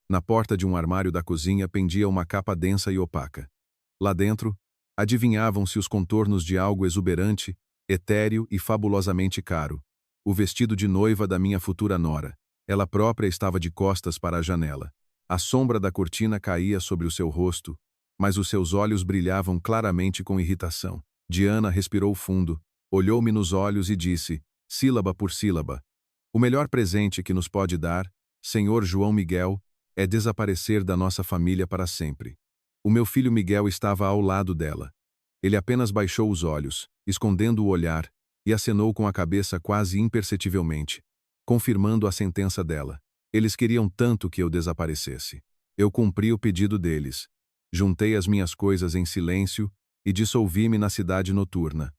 Na porta de um armário da cozinha pendia uma capa densa e opaca. Lá dentro, adivinhavam-se os contornos de algo exuberante, etéreo e fabulosamente caro. O vestido de noiva da minha futura nora. Ela própria estava de costas para a janela. A sombra da cortina caía sobre o seu rosto, mas os seus olhos brilhavam claramente com irritação. Diana respirou fundo, olhou-me nos olhos e disse, sílaba por sílaba: "O melhor presente que nos pode dar, Senhor João Miguel, é desaparecer da nossa família para sempre." O meu filho Miguel estava ao lado dela. Ele apenas baixou os olhos, escondendo o olhar, e acenou com a cabeça quase imperceptivelmente, confirmando a sentença dela. Eles queriam tanto que eu desaparecesse. Eu cumpri o pedido deles. Juntei as minhas coisas em silêncio e dissolvi-me na cidade noturna.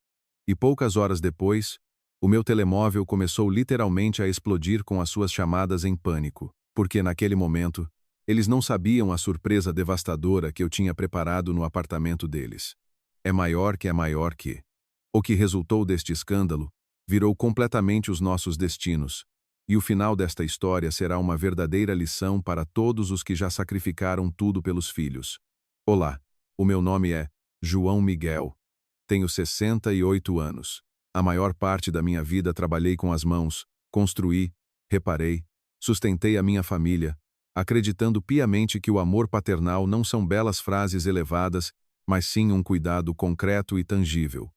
E poucas horas depois, o meu telemóvel começou literalmente a explodir com as suas chamadas em pânico, porque naquele momento, eles não sabiam a surpresa devastadora que eu tinha preparado no apartamento deles. É maior que. O que resultou deste escândalo virou completamente os nossos destinos, e o final desta história será uma verdadeira lição para todos os que já sacrificaram tudo pelos filhos. Olá, o meu nome é João Miguel. Tenho 68 anos. A maior parte da minha vida trabalhei com as mãos, construí, reparei, sustentei a minha família, acreditando piamente que o amor paternal não são belas frases elevadas, mas sim um cuidado concreto e tangível.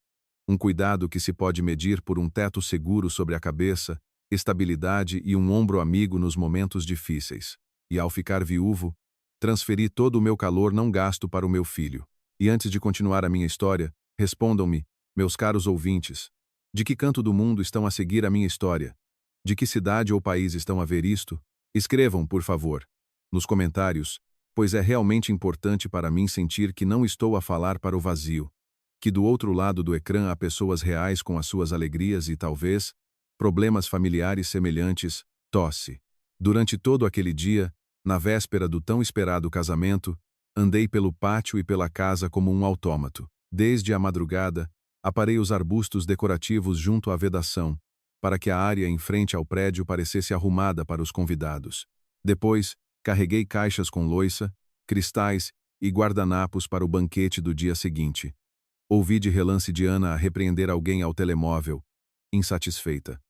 Um cuidado que se pode medir por um teto seguro sobre a cabeça, estabilidade e um ombro amigo nos momentos difíceis. E ao ficar viúvo, transferi todo o meu calor não gasto para o meu filho. E antes de continuar a minha história, respondam-me, meus caros ouvintes, de que canto do mundo estão a seguir a minha história? De que cidade ou país estão a ver isto? Escrevam, por favor, nos comentários, pois é realmente importante para mim sentir que não estou a falar para o vazio, que do outro lado do ecrã há pessoas reais com as suas alegrias e, talvez, problemas familiares semelhantes. Tosse. Durante todo aquele dia, na véspera do tão esperado casamento, andei pelo pátio e pela casa como um autômato. Desde a madrugada, aparei os arbustos decorativos junto à vedação, para que a área em frente ao prédio parecesse arrumada para os convidados. Depois, carreguei caixas com louça, cristais e guardanapos para o banquete do dia seguinte. Ouvi de relance Diana a repreender alguém ao telemóvel, insatisfeita.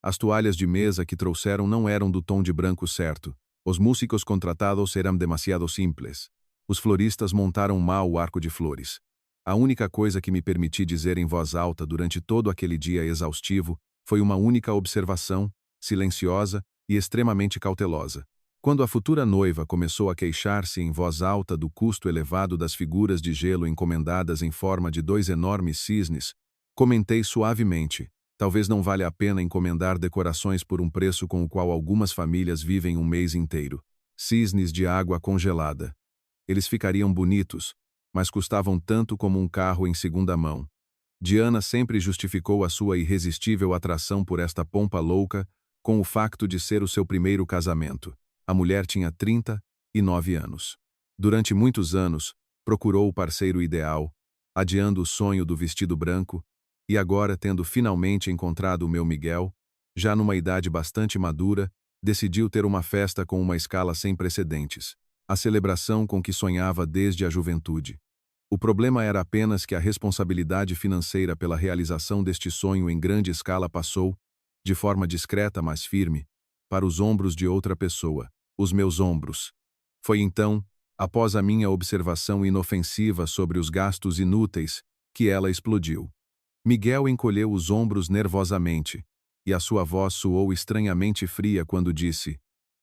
As toalhas de mesa que trouxeram não eram do tom de branco certo. Os músicos contratados eram demasiado simples. Os floristas montaram mal o arco de flores. A única coisa que me permiti dizer em voz alta durante todo aquele dia exaustivo foi uma única observação, silenciosa e extremamente cautelosa. Quando a futura noiva começou a queixar-se em voz alta do custo elevado das figuras de gelo encomendadas em forma de 2 enormes cisnes, comentei suavemente: talvez não valha a pena encomendar decorações por um preço com o qual algumas famílias vivem um mês inteiro. Cisnes de água congelada. Eles ficariam bonitos, mas custavam tanto como um carro em segunda mão. Diana sempre justificou a sua irresistível atração por esta pompa louca com o facto de ser o seu primeiro casamento. A mulher tinha 39 anos. Durante muitos anos, procurou o parceiro ideal, adiando o sonho do vestido branco, e agora, tendo finalmente encontrado o meu Miguel, já numa idade bastante madura, decidiu ter uma festa com uma escala sem precedentes. A celebração com que sonhava desde a juventude. O problema era apenas que a responsabilidade financeira pela realização deste sonho em grande escala passou, de forma discreta mas firme, para os ombros de outra pessoa, os meus ombros. Foi então, após a minha observação inofensiva sobre os gastos inúteis, que ela explodiu. Miguel encolheu os ombros nervosamente, e a sua voz soou estranhamente fria quando disse: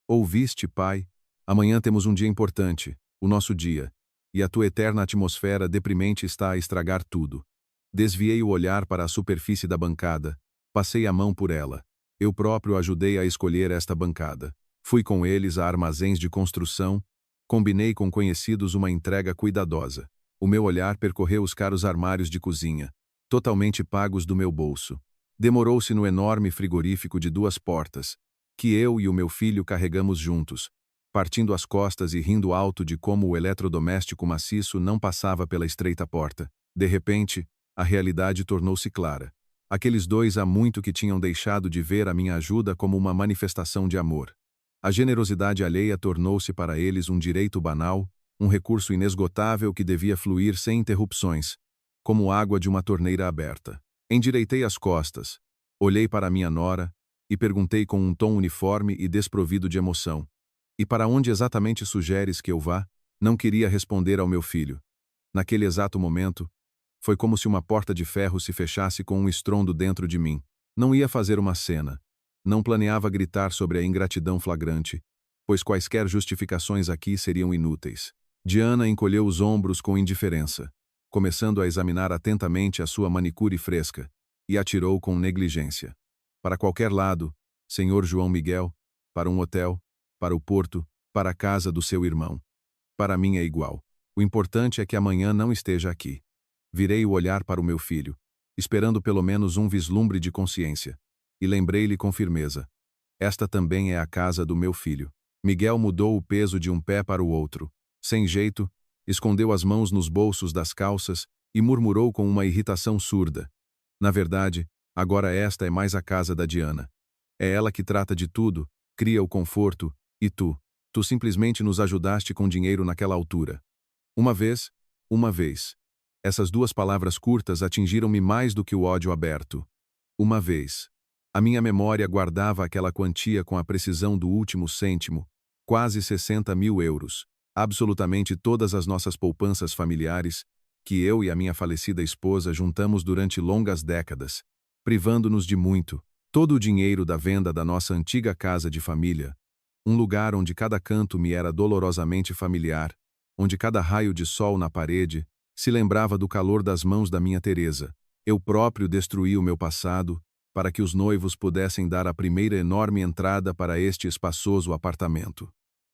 "Ouviste, pai? Amanhã temos um dia importante, o nosso dia, e a tua eterna atmosfera deprimente está a estragar tudo." Desviei o olhar para a superfície da bancada, passei a mão por ela. Eu próprio ajudei a escolher esta bancada. Fui com eles a armazéns de construção, combinei com conhecidos uma entrega cuidadosa. O meu olhar percorreu os caros armários de cozinha, totalmente pagos do meu bolso. Demorou-se no enorme frigorífico de 2 portas, que eu e o meu filho carregamos juntos, partindo as costas e rindo alto de como o eletrodoméstico maciço não passava pela estreita porta. De repente, a realidade tornou-se clara. Aqueles dois há muito que tinham deixado de ver a minha ajuda como uma manifestação de amor. A generosidade alheia tornou-se para eles um direito banal, um recurso inesgotável que devia fluir sem interrupções, como água de uma torneira aberta. Endireitei as costas, olhei para minha nora e perguntei com um tom uniforme e desprovido de emoção: "E para onde exatamente sugeres que eu vá?" Não queria responder ao meu filho. Naquele exato momento, foi como se uma porta de ferro se fechasse com um estrondo dentro de mim. Não ia fazer uma cena. Não planeava gritar sobre a ingratidão flagrante, pois quaisquer justificações aqui seriam inúteis. Diana encolheu os ombros com indiferença, começando a examinar atentamente a sua manicure fresca, e atirou com negligência. Para qualquer lado, Senhor João Miguel, para um hotel, para o porto, para a casa do seu irmão. Para mim é igual. O importante é que amanhã não esteja aqui. Virei o olhar para o meu filho, esperando pelo menos um vislumbre de consciência, e lembrei-lhe com firmeza: esta também é a casa do meu filho. Miguel mudou o peso de um pé para o outro. Sem jeito, escondeu as mãos nos bolsos das calças e murmurou com uma irritação surda: na verdade, agora esta é mais a casa da Diana. É ela que trata de tudo, cria o conforto, e tu simplesmente nos ajudaste com dinheiro naquela altura. Uma vez. Essas duas palavras curtas atingiram-me mais do que o ódio aberto. Uma vez. A minha memória guardava aquela quantia com a precisão do último cêntimo, quase 60.000 euros, absolutamente todas as nossas poupanças familiares, que eu e a minha falecida esposa juntamos durante longas décadas, privando-nos de muito, todo o dinheiro da venda da nossa antiga casa de família, um lugar onde cada canto me era dolorosamente familiar, onde cada raio de sol na parede se lembrava do calor das mãos da minha Teresa. Eu próprio destruí o meu passado, para que os noivos pudessem dar a primeira enorme entrada para este espaçoso apartamento.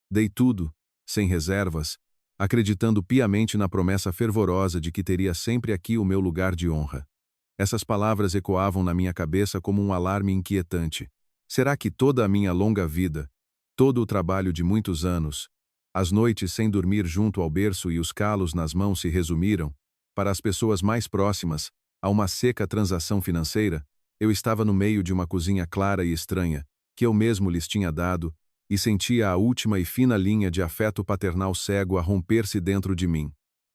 Dei tudo, sem reservas, acreditando piamente na promessa fervorosa de que teria sempre aqui o meu lugar de honra. Essas palavras ecoavam na minha cabeça como um alarme inquietante. Será que toda a minha longa vida, todo o trabalho de muitos anos, as noites sem dormir junto ao berço e os calos nas mãos se resumiram, para as pessoas mais próximas, a uma seca transação financeira? Eu estava no meio de uma cozinha clara e estranha, que eu mesmo lhes tinha dado, e sentia a última e fina linha de afeto paternal cego a romper-se dentro de mim.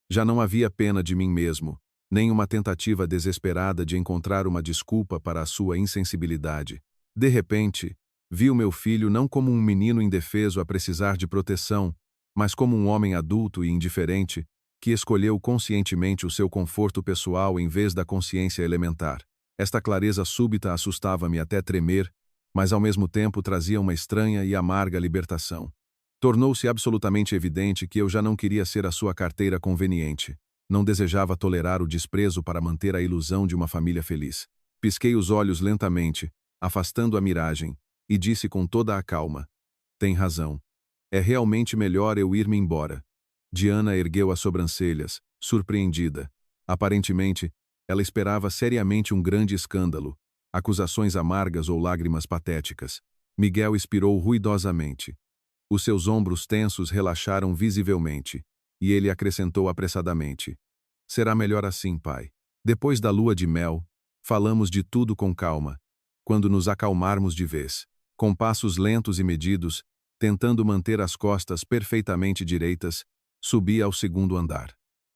Já não havia pena de mim mesmo, nem uma tentativa desesperada de encontrar uma desculpa para a sua insensibilidade. De repente, vi o meu filho não como um menino indefeso a precisar de proteção, mas como um homem adulto e indiferente, que escolheu conscientemente o seu conforto pessoal em vez da consciência elementar. Esta clareza súbita assustava-me até tremer, mas ao mesmo tempo trazia uma estranha e amarga libertação. Tornou-se absolutamente evidente que eu já não queria ser a sua carteira conveniente. Não desejava tolerar o desprezo para manter a ilusão de uma família feliz. Pisquei os olhos lentamente, afastando a miragem, e disse com toda a calma: tem razão. É realmente melhor eu ir-me embora. Diana ergueu as sobrancelhas, surpreendida. Aparentemente, ela esperava seriamente um grande escândalo, acusações amargas ou lágrimas patéticas. Miguel expirou ruidosamente. Os seus ombros tensos relaxaram visivelmente, e ele acrescentou apressadamente: será melhor assim, pai. Depois da lua de mel, falamos de tudo com calma, quando nos acalmarmos de vez. Com passos lentos e medidos, tentando manter as costas perfeitamente direitas, subi ao segundo andar.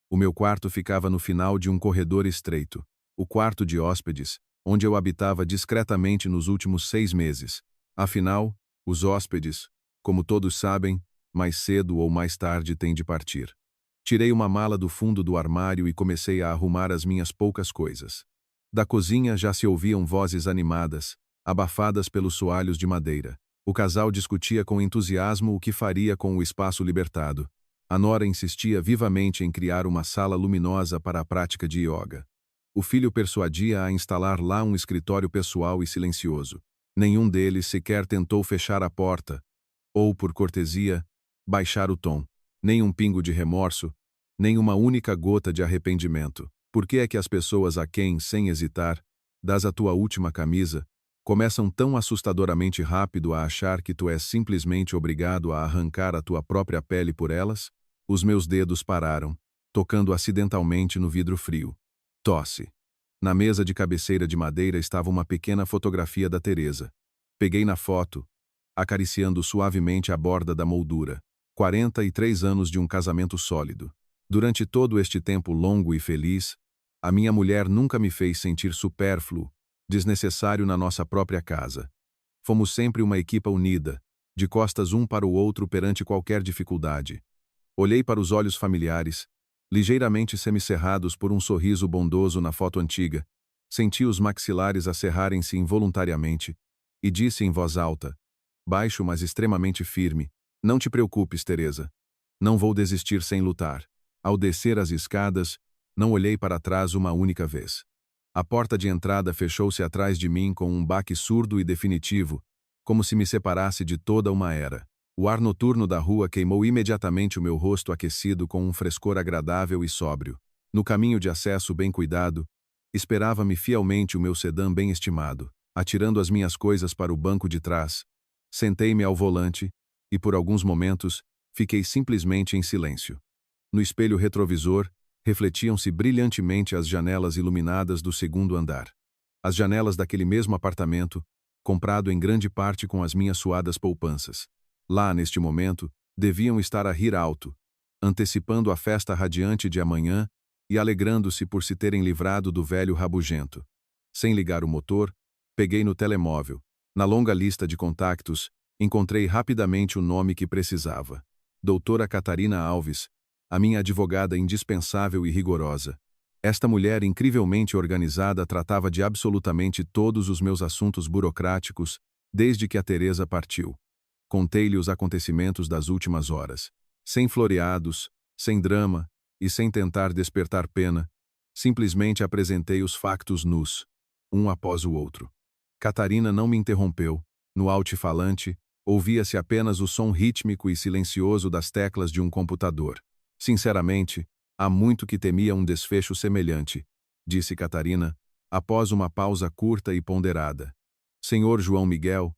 O meu quarto ficava no final de um corredor estreito, o quarto de hóspedes, onde eu habitava discretamente nos últimos 6 meses. Afinal, os hóspedes, como todos sabem, mais cedo ou mais tarde têm de partir. Tirei uma mala do fundo do armário e comecei a arrumar as minhas poucas coisas. Da cozinha já se ouviam vozes animadas, abafadas pelos soalhos de madeira. O casal discutia com entusiasmo o que faria com o espaço libertado. A nora insistia vivamente em criar uma sala luminosa para a prática de yoga. O filho persuadia a instalar lá um escritório pessoal e silencioso. Nenhum deles sequer tentou fechar a porta, ou, por cortesia, baixar o tom. Nem um pingo de remorso, nem uma única gota de arrependimento. Por que é que as pessoas a quem, sem hesitar, dás a tua última camisa, começam tão assustadoramente rápido a achar que tu és simplesmente obrigado a arrancar a tua própria pele por elas? Os meus dedos pararam, tocando acidentalmente no vidro frio. Tosse. Na mesa de cabeceira de madeira estava uma pequena fotografia da Teresa. Peguei na foto, acariciando suavemente a borda da moldura. 43 anos de um casamento sólido. Durante todo este tempo longo e feliz, a minha mulher nunca me fez sentir supérfluo, desnecessário na nossa própria casa. Fomos sempre uma equipa unida, de costas um para o outro perante qualquer dificuldade. Olhei para os olhos familiares, ligeiramente semicerrados por um sorriso bondoso na foto antiga, senti os maxilares acerrarem-se involuntariamente, e disse em voz alta, baixo mas extremamente firme, não te preocupes, Teresa. Não vou desistir sem lutar. Ao descer as escadas, não olhei para trás uma única vez. A porta de entrada fechou-se atrás de mim com um baque surdo e definitivo, como se me separasse de toda uma era. O ar noturno da rua queimou imediatamente o meu rosto aquecido com um frescor agradável e sóbrio. No caminho de acesso bem cuidado, esperava-me fielmente o meu sedã bem estimado. Atirando as minhas coisas para o banco de trás, sentei-me ao volante e, por alguns momentos, fiquei simplesmente em silêncio. No espelho retrovisor, refletiam-se brilhantemente as janelas iluminadas do segundo andar. As janelas daquele mesmo apartamento, comprado em grande parte com as minhas suadas poupanças. Lá, neste momento, deviam estar a rir alto, antecipando a festa radiante de amanhã e alegrando-se por se terem livrado do velho rabugento. Sem ligar o motor, peguei no telemóvel. Na longa lista de contactos, encontrei rapidamente o nome que precisava. Doutora Catarina Alves, a minha advogada indispensável e rigorosa. Esta mulher incrivelmente organizada tratava de absolutamente todos os meus assuntos burocráticos, desde que a Teresa partiu. Contei-lhe os acontecimentos das últimas horas. Sem floreados, sem drama e sem tentar despertar pena, simplesmente apresentei os factos nus, um após o outro. Catarina não me interrompeu. No altifalante, ouvia-se apenas o som rítmico e silencioso das teclas de um computador. Sinceramente, há muito que temia um desfecho semelhante, disse Catarina, após uma pausa curta e ponderada. Senhor João Miguel,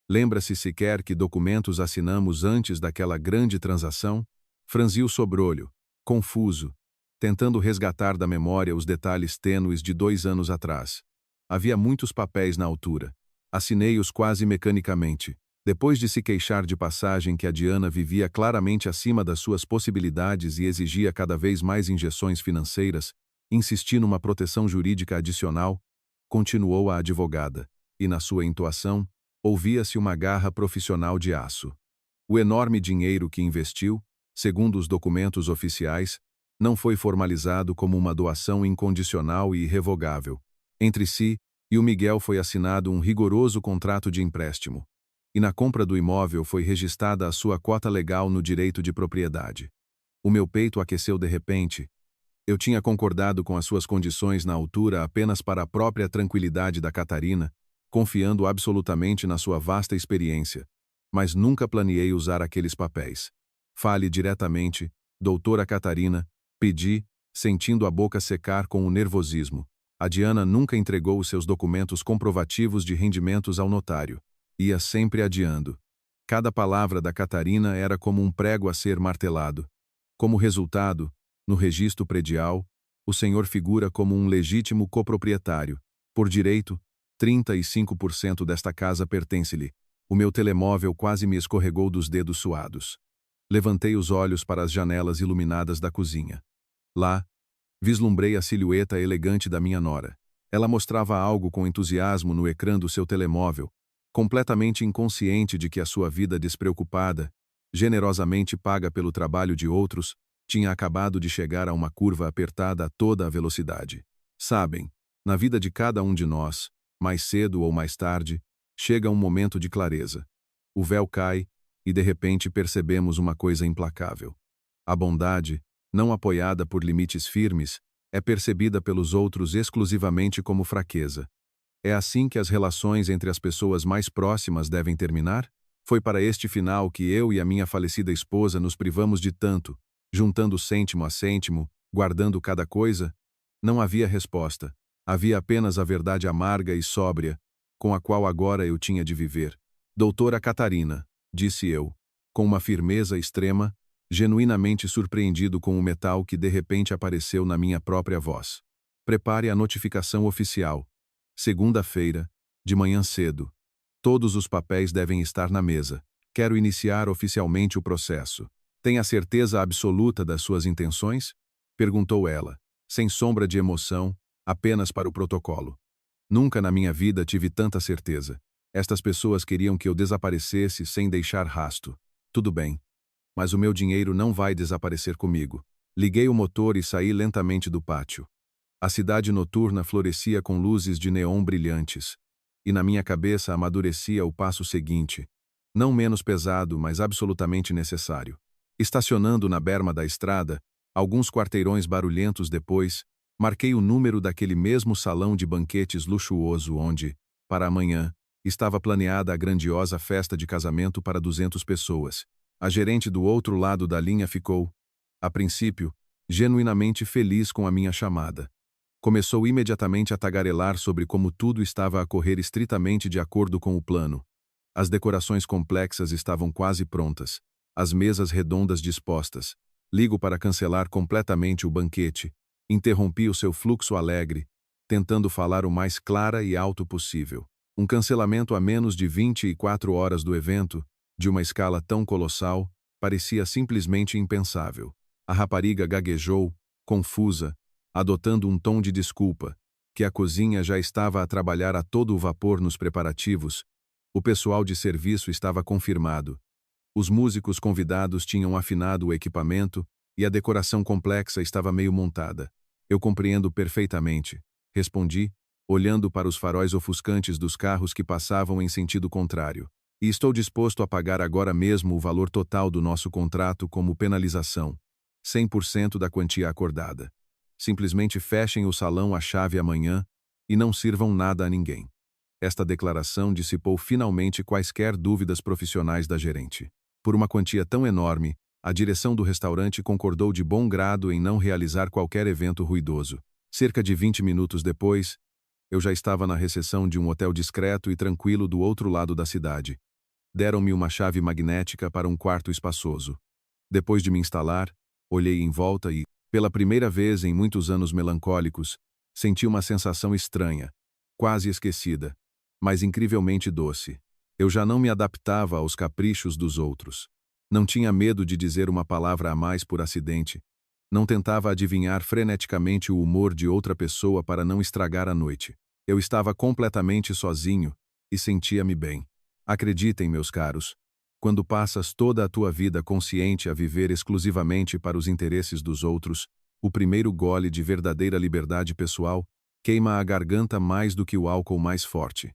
lembra-se sequer que documentos assinamos antes daquela grande transação? Franziu o sobrolho, confuso, tentando resgatar da memória os detalhes tênues de 2 anos atrás. Havia muitos papéis na altura. Assinei-os quase mecanicamente. Depois de se queixar de passagem que a Diana vivia claramente acima das suas possibilidades e exigia cada vez mais injeções financeiras, insisti numa proteção jurídica adicional, continuou a advogada, e na sua entoação, ouvia-se uma garra profissional de aço. O enorme dinheiro que investiu, segundo os documentos oficiais, não foi formalizado como uma doação incondicional e irrevogável. Entre si e o Miguel foi assinado um rigoroso contrato de empréstimo, e na compra do imóvel foi registrada a sua cota legal no direito de propriedade. O meu peito aqueceu de repente. Eu tinha concordado com as suas condições na altura apenas para a própria tranquilidade da Catarina, confiando absolutamente na sua vasta experiência, mas nunca planeei usar aqueles papéis. Fale diretamente, doutora Catarina, pedi, sentindo a boca secar com o nervosismo. A Diana nunca entregou os seus documentos comprovativos de rendimentos ao notário. Ia sempre adiando. Cada palavra da Catarina era como um prego a ser martelado. Como resultado, no registro predial, o senhor figura como um legítimo coproprietário. Por direito, 35% desta casa pertence-lhe. O meu telemóvel quase me escorregou dos dedos suados. Levantei os olhos para as janelas iluminadas da cozinha. Lá, vislumbrei a silhueta elegante da minha nora. Ela mostrava algo com entusiasmo no ecrã do seu telemóvel, completamente inconsciente de que a sua vida despreocupada, generosamente paga pelo trabalho de outros, tinha acabado de chegar a uma curva apertada a toda a velocidade. Sabem, na vida de cada um de nós, mais cedo ou mais tarde, chega um momento de clareza. O véu cai, e de repente percebemos uma coisa implacável. A bondade, não apoiada por limites firmes, é percebida pelos outros exclusivamente como fraqueza. É assim que as relações entre as pessoas mais próximas devem terminar? Foi para este final que eu e a minha falecida esposa nos privamos de tanto, juntando cêntimo a cêntimo, guardando cada coisa? Não havia resposta. Havia apenas a verdade amarga e sóbria, com a qual agora eu tinha de viver. Doutora Catarina, disse eu, com uma firmeza extrema, genuinamente surpreendido com o metal que de repente apareceu na minha própria voz. Prepare a notificação oficial. Segunda-feira, de manhã cedo. Todos os papéis devem estar na mesa. Quero iniciar oficialmente o processo. Tem a certeza absoluta das suas intenções? Perguntou ela, sem sombra de emoção, apenas para o protocolo. Nunca na minha vida tive tanta certeza. Estas pessoas queriam que eu desaparecesse sem deixar rasto. Tudo bem. Mas o meu dinheiro não vai desaparecer comigo. Liguei o motor e saí lentamente do pátio. A cidade noturna florescia com luzes de neon brilhantes. E na minha cabeça amadurecia o passo seguinte. Não menos pesado, mas absolutamente necessário. Estacionando na berma da estrada, alguns quarteirões barulhentos depois, marquei o número daquele mesmo salão de banquetes luxuoso onde, para amanhã, estava planeada a grandiosa festa de casamento para 200 pessoas. A gerente do outro lado da linha ficou, a princípio, genuinamente feliz com a minha chamada. Começou imediatamente a tagarelar sobre como tudo estava a correr estritamente de acordo com o plano. As decorações complexas estavam quase prontas, as mesas redondas dispostas. Ligo para cancelar completamente o banquete. Interrompi o seu fluxo alegre, tentando falar o mais clara e alto possível. Um cancelamento a menos de 24 horas do evento, de uma escala tão colossal, parecia simplesmente impensável. A rapariga gaguejou, confusa, adotando um tom de desculpa, que a cozinha já estava a trabalhar a todo o vapor nos preparativos. O pessoal de serviço estava confirmado. Os músicos convidados tinham afinado o equipamento e a decoração complexa estava meio montada. Eu compreendo perfeitamente, respondi, olhando para os faróis ofuscantes dos carros que passavam em sentido contrário. E estou disposto a pagar agora mesmo o valor total do nosso contrato como penalização, 100% da quantia acordada. Simplesmente fechem o salão à chave amanhã e não sirvam nada a ninguém. Esta declaração dissipou finalmente quaisquer dúvidas profissionais da gerente. Por uma quantia tão enorme, a direção do restaurante concordou de bom grado em não realizar qualquer evento ruidoso. Cerca de 20 minutos depois, eu já estava na recepção de um hotel discreto e tranquilo do outro lado da cidade. Deram-me uma chave magnética para um quarto espaçoso. Depois de me instalar, olhei em volta e, pela primeira vez em muitos anos melancólicos, senti uma sensação estranha, quase esquecida, mas incrivelmente doce. Eu já não me adaptava aos caprichos dos outros. Não tinha medo de dizer uma palavra a mais por acidente. Não tentava adivinhar freneticamente o humor de outra pessoa para não estragar a noite. Eu estava completamente sozinho e sentia-me bem. Acreditem, meus caros, quando passas toda a tua vida consciente a viver exclusivamente para os interesses dos outros, o primeiro gole de verdadeira liberdade pessoal queima a garganta mais do que o álcool mais forte.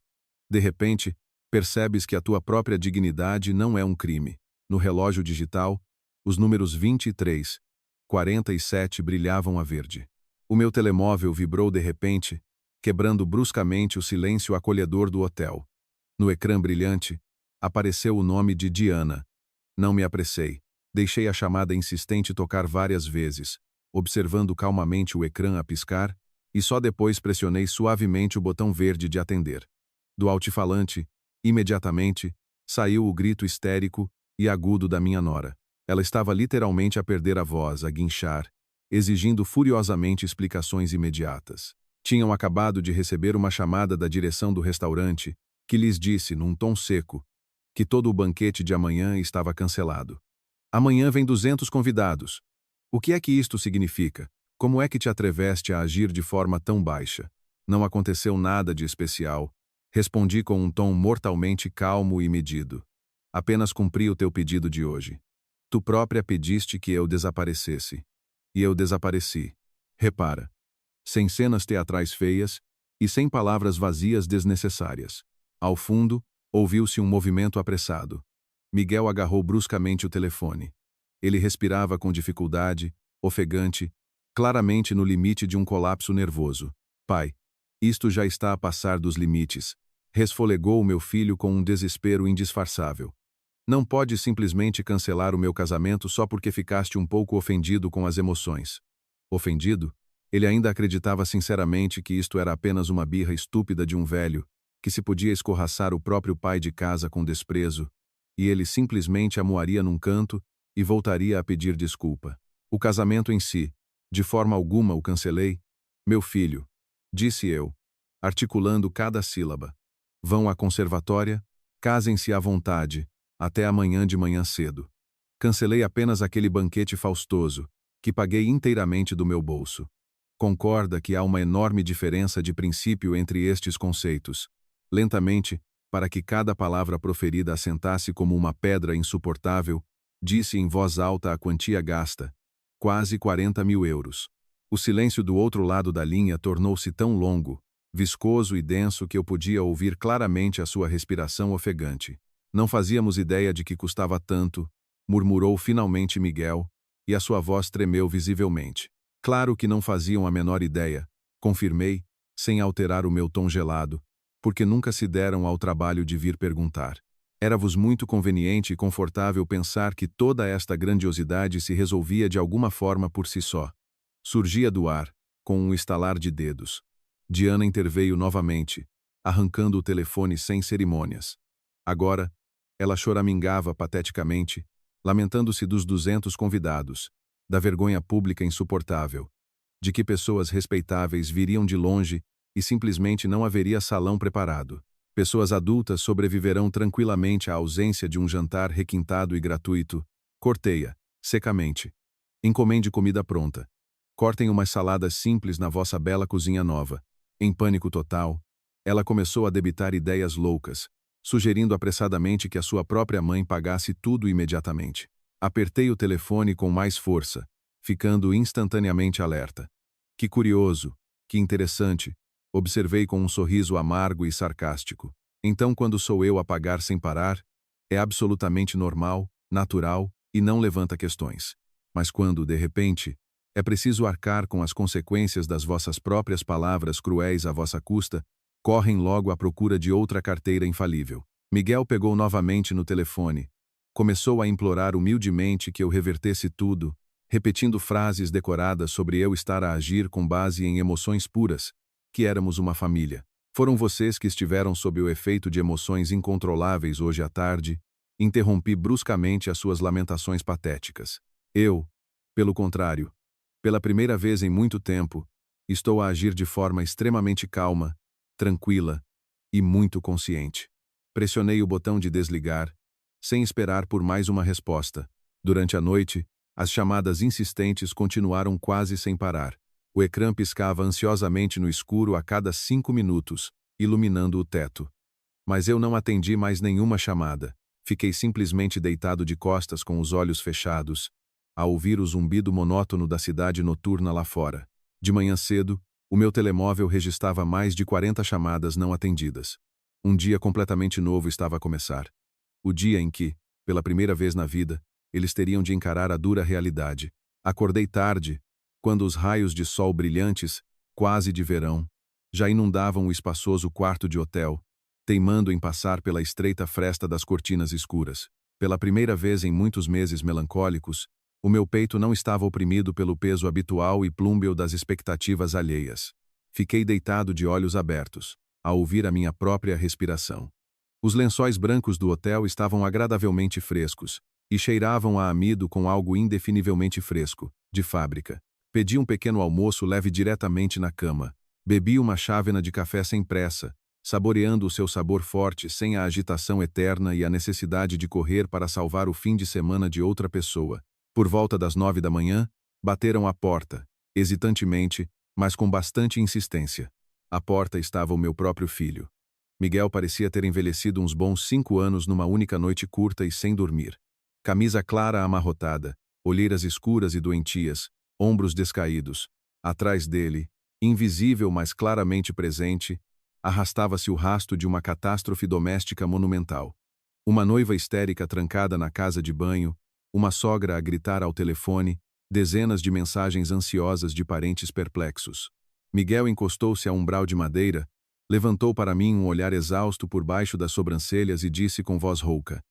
De repente, percebes que a tua própria dignidade não é um crime. No relógio digital, os números 23, 47 brilhavam a verde. O meu telemóvel vibrou de repente, quebrando bruscamente o silêncio acolhedor do hotel. No ecrã brilhante, apareceu o nome de Diana. Não me apressei. Deixei a chamada insistente tocar várias vezes, observando calmamente o ecrã a piscar, e só depois pressionei suavemente o botão verde de atender. Do altifalante, imediatamente, saiu o grito histérico e agudo da minha nora. Ela estava literalmente a perder a voz, a guinchar, exigindo furiosamente explicações imediatas. Tinham acabado de receber uma chamada da direção do restaurante, que lhes disse, num tom seco, que todo o banquete de amanhã estava cancelado. Amanhã vem 200 convidados. O que é que isto significa? Como é que te atreveste a agir de forma tão baixa? Não aconteceu nada de especial. Respondi com um tom mortalmente calmo e medido. Apenas cumpri o teu pedido de hoje. Tu própria pediste que eu desaparecesse. E eu desapareci. Repara. Sem cenas teatrais feias e sem palavras vazias desnecessárias. Ao fundo, ouviu-se um movimento apressado. Miguel agarrou bruscamente o telefone. Ele respirava com dificuldade, ofegante, claramente no limite de um colapso nervoso. Pai, isto já está a passar dos limites. Resfolegou o meu filho com um desespero indisfarçável. Não pode simplesmente cancelar o meu casamento só porque ficaste um pouco ofendido com as emoções. Ofendido? Ele ainda acreditava sinceramente que isto era apenas uma birra estúpida de um velho, que se podia escorraçar o próprio pai de casa com desprezo, e ele simplesmente amuaria num canto e voltaria a pedir desculpa. O casamento em si, de forma alguma o cancelei. Meu filho, disse eu, articulando cada sílaba. Vão à conservatória, Casem-se à vontade, até amanhã de manhã cedo. Cancelei apenas aquele banquete faustoso, que paguei inteiramente do meu bolso. Concorda que há uma enorme diferença de princípio entre estes conceitos. Lentamente, para que cada palavra proferida assentasse como uma pedra insuportável, disse em voz alta a quantia gasta: quase 40.000 euros. O silêncio do outro lado da linha tornou-se tão longo, viscoso e denso que eu podia ouvir claramente a sua respiração ofegante. Não fazíamos ideia de que custava tanto, murmurou finalmente Miguel, e a sua voz tremeu visivelmente. Claro que não faziam a menor ideia, confirmei, sem alterar o meu tom gelado, porque nunca se deram ao trabalho de vir perguntar. Era-vos muito conveniente e confortável pensar que toda esta grandiosidade se resolvia de alguma forma por si só. Surgia do ar, com um estalar de dedos. Diana interveio novamente, arrancando o telefone sem cerimônias. Agora, ela choramingava pateticamente, lamentando-se dos 200 convidados, da vergonha pública insuportável, de que pessoas respeitáveis viriam de longe e simplesmente não haveria salão preparado. Pessoas adultas sobreviverão tranquilamente à ausência de um jantar requintado e gratuito. Corteia, secamente. Encomende comida pronta. Cortem umas saladas simples na vossa bela cozinha nova. Em pânico total, ela começou a debitar ideias loucas, sugerindo apressadamente que a sua própria mãe pagasse tudo imediatamente. Apertei o telefone com mais força, ficando instantaneamente alerta. Que curioso, que interessante, observei com um sorriso amargo e sarcástico. Então, quando sou eu a pagar sem parar, é absolutamente normal, natural e não levanta questões. Mas quando, de repente, é preciso arcar com as consequências das vossas próprias palavras cruéis à vossa custa, correm logo à procura de outra carteira infalível. Miguel pegou novamente no telefone. Começou a implorar humildemente que eu revertesse tudo, repetindo frases decoradas sobre eu estar a agir com base em emoções puras, que éramos uma família. Foram vocês que estiveram sob o efeito de emoções incontroláveis hoje à tarde. Interrompi bruscamente as suas lamentações patéticas. Eu, pelo contrário, pela primeira vez em muito tempo, estou a agir de forma extremamente calma, tranquila e muito consciente. Pressionei o botão de desligar, sem esperar por mais uma resposta. Durante a noite, as chamadas insistentes continuaram quase sem parar. O ecrã piscava ansiosamente no escuro a cada 5 minutos, iluminando o teto. Mas eu não atendi mais nenhuma chamada. Fiquei simplesmente deitado de costas com os olhos fechados, a ouvir o zumbido monótono da cidade noturna lá fora. De manhã cedo, o meu telemóvel registrava mais de 40 chamadas não atendidas. Um dia completamente novo estava a começar. O dia em que, pela primeira vez na vida, eles teriam de encarar a dura realidade. Acordei tarde, quando os raios de sol brilhantes, quase de verão, já inundavam o espaçoso quarto de hotel, teimando em passar pela estreita fresta das cortinas escuras. Pela primeira vez em muitos meses melancólicos, o meu peito não estava oprimido pelo peso habitual e plúmbeo das expectativas alheias. Fiquei deitado de olhos abertos, a ouvir a minha própria respiração. Os lençóis brancos do hotel estavam agradavelmente frescos, e cheiravam a amido com algo indefinivelmente fresco, de fábrica. Pedi um pequeno almoço leve diretamente na cama. Bebi uma chávena de café sem pressa, saboreando o seu sabor forte sem a agitação eterna e a necessidade de correr para salvar o fim de semana de outra pessoa. Por volta das 9 da manhã, bateram à porta, hesitantemente, mas com bastante insistência. À porta estava o meu próprio filho. Miguel parecia ter envelhecido uns bons 5 anos numa única noite curta e sem dormir. Camisa clara amarrotada, olheiras escuras e doentias, ombros descaídos. Atrás dele, invisível mas claramente presente, arrastava-se o rasto de uma catástrofe doméstica monumental. Uma noiva histérica trancada na casa de banho, uma sogra a gritar ao telefone, dezenas de mensagens ansiosas de parentes perplexos. Miguel encostou-se a um umbral de madeira, levantou para mim um olhar exausto por baixo das sobrancelhas e disse com voz rouca: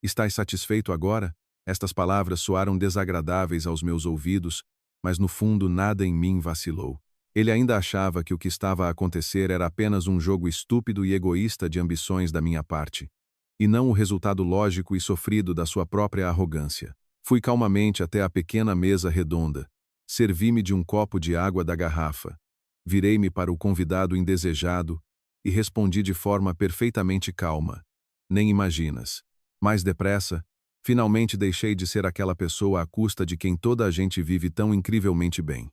"Estás satisfeito agora?" Estas palavras soaram desagradáveis aos meus ouvidos, mas no fundo nada em mim vacilou. Ele ainda achava que o que estava a acontecer era apenas um jogo estúpido e egoísta de ambições da minha parte, e não o resultado lógico e sofrido da sua própria arrogância. Fui calmamente até a pequena mesa redonda. Servi-me de um copo de água da garrafa. Virei-me para o convidado indesejado e respondi de forma perfeitamente calma: Nem imaginas. Mais depressa, finalmente deixei de ser aquela pessoa à custa de quem toda a gente vive tão incrivelmente bem.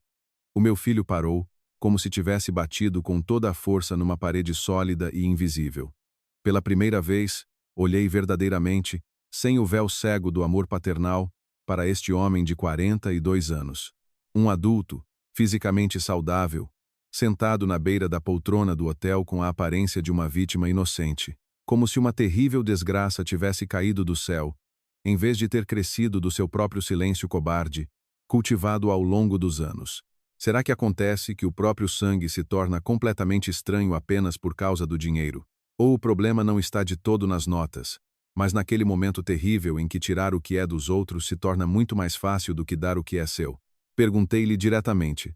O meu filho parou, como se tivesse batido com toda a força numa parede sólida e invisível. Pela primeira vez, olhei verdadeiramente, sem o véu cego do amor paternal, para este homem de 42 anos. Um adulto, fisicamente saudável, sentado na beira da poltrona do hotel com a aparência de uma vítima inocente, como se uma terrível desgraça tivesse caído do céu, em vez de ter crescido do seu próprio silêncio cobarde, cultivado ao longo dos anos. Será que acontece que o próprio sangue se torna completamente estranho apenas por causa do dinheiro? Ou o problema não está de todo nas notas, mas naquele momento terrível em que tirar o que é dos outros se torna muito mais fácil do que dar o que é seu? Perguntei-lhe diretamente.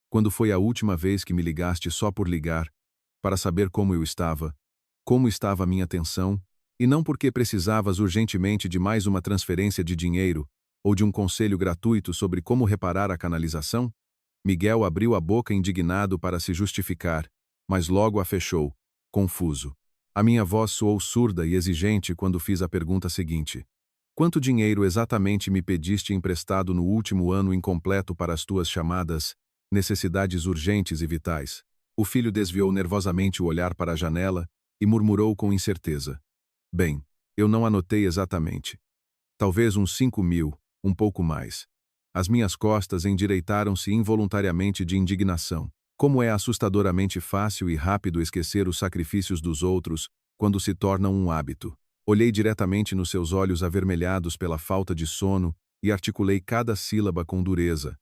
Quando foi a última vez que me ligaste só por ligar, para saber como estava a minha atenção, e não porque precisavas urgentemente de mais uma transferência de dinheiro ou de um conselho gratuito sobre como reparar a canalização? Miguel abriu a boca indignado para se justificar, mas logo a fechou, confuso. A minha voz soou surda e exigente quando fiz a pergunta seguinte. Quanto dinheiro exatamente me pediste emprestado no último ano incompleto para as tuas chamadas necessidades urgentes e vitais? O filho desviou nervosamente o olhar para a janela e murmurou com incerteza. Bem, eu não anotei exatamente. Talvez uns 5.000, um pouco mais. As minhas costas endireitaram-se involuntariamente de indignação. Como é assustadoramente fácil e rápido esquecer os sacrifícios dos outros quando se tornam um hábito. Olhei diretamente nos seus olhos avermelhados pela falta de sono e articulei cada sílaba com dureza.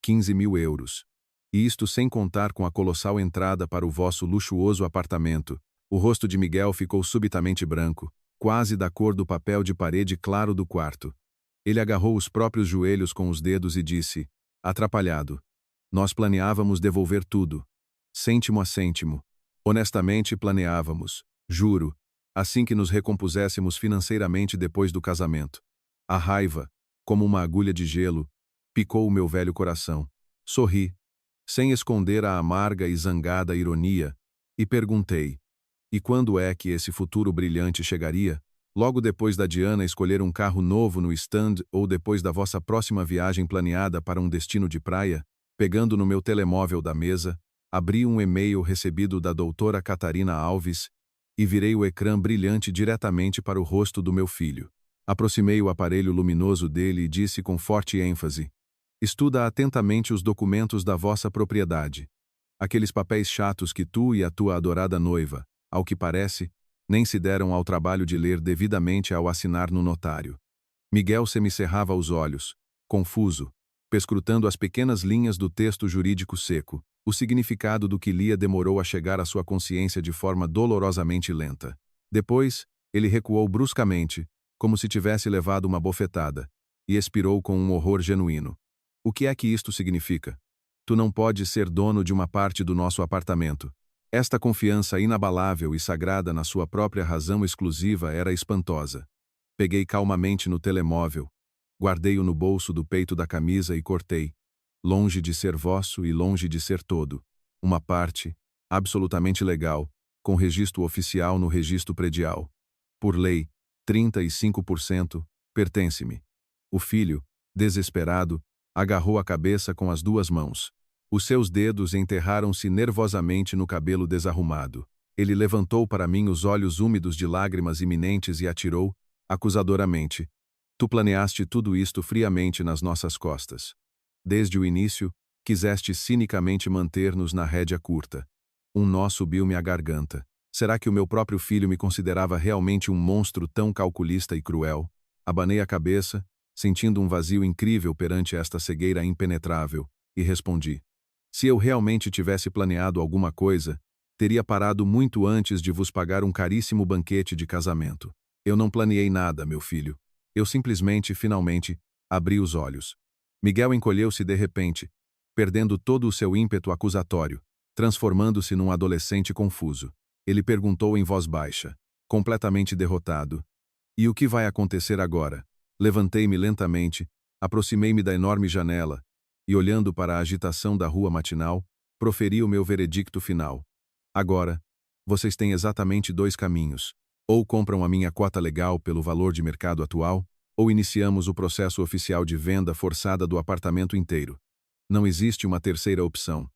15.000 euros. E isto sem contar com a colossal entrada para o vosso luxuoso apartamento. O rosto de Miguel ficou subitamente branco, quase da cor do papel de parede claro do quarto. Ele agarrou os próprios joelhos com os dedos e disse, atrapalhado. Nós planeávamos devolver tudo. Cêntimo a cêntimo. Honestamente planeávamos, juro, assim que nos recompuséssemos financeiramente depois do casamento. A raiva, como uma agulha de gelo, picou o meu velho coração. Sorri, sem esconder a amarga e zangada ironia, e perguntei, e quando é que esse futuro brilhante chegaria? Logo depois da Diana escolher um carro novo no stand ou depois da vossa próxima viagem planeada para um destino de praia? Pegando no meu telemóvel da mesa, abri um e-mail recebido da doutora Catarina Alves e virei o ecrã brilhante diretamente para o rosto do meu filho. Aproximei o aparelho luminoso dele e disse com forte ênfase, estuda atentamente os documentos da vossa propriedade. Aqueles papéis chatos que tu e a tua adorada noiva, ao que parece, nem se deram ao trabalho de ler devidamente ao assinar no notário. Miguel semicerrava os olhos, confuso, perscrutando as pequenas linhas do texto jurídico seco. O significado do que lia demorou a chegar à sua consciência de forma dolorosamente lenta. Depois, ele recuou bruscamente, como se tivesse levado uma bofetada, e expirou com um horror genuíno. O que é que isto significa? Tu não podes ser dono de uma parte do nosso apartamento. Esta confiança inabalável e sagrada na sua própria razão exclusiva era espantosa. Peguei calmamente no telemóvel, guardei-o no bolso do peito da camisa e cortei. Longe de ser vosso e longe de ser todo. Uma parte, absolutamente legal, com registro oficial no registro predial. Por lei, 35%, pertence-me. O filho, desesperado, agarrou a cabeça com as duas mãos. Os seus dedos enterraram-se nervosamente no cabelo desarrumado. Ele levantou para mim os olhos úmidos de lágrimas iminentes e atirou, acusadoramente. Tu planeaste tudo isto friamente nas nossas costas. Desde o início, quiseste cinicamente manter-nos na rédea curta. Um nó subiu-me à garganta. Será que o meu próprio filho me considerava realmente um monstro tão calculista e cruel? Abanei a cabeça, sentindo um vazio incrível perante esta cegueira impenetrável, e respondi. Se eu realmente tivesse planeado alguma coisa, teria parado muito antes de vos pagar um caríssimo banquete de casamento. Eu não planeei nada, meu filho. Eu simplesmente, finalmente, abri os olhos. Miguel encolheu-se de repente, perdendo todo o seu ímpeto acusatório, transformando-se num adolescente confuso. Ele perguntou em voz baixa, completamente derrotado. E o que vai acontecer agora? Levantei-me lentamente, aproximei-me da enorme janela, e olhando para a agitação da rua matinal, proferi o meu veredicto final. Agora, vocês têm exatamente 2 caminhos. Ou compram a minha cota legal pelo valor de mercado atual, ou iniciamos o processo oficial de venda forçada do apartamento inteiro. Não existe uma terceira opção.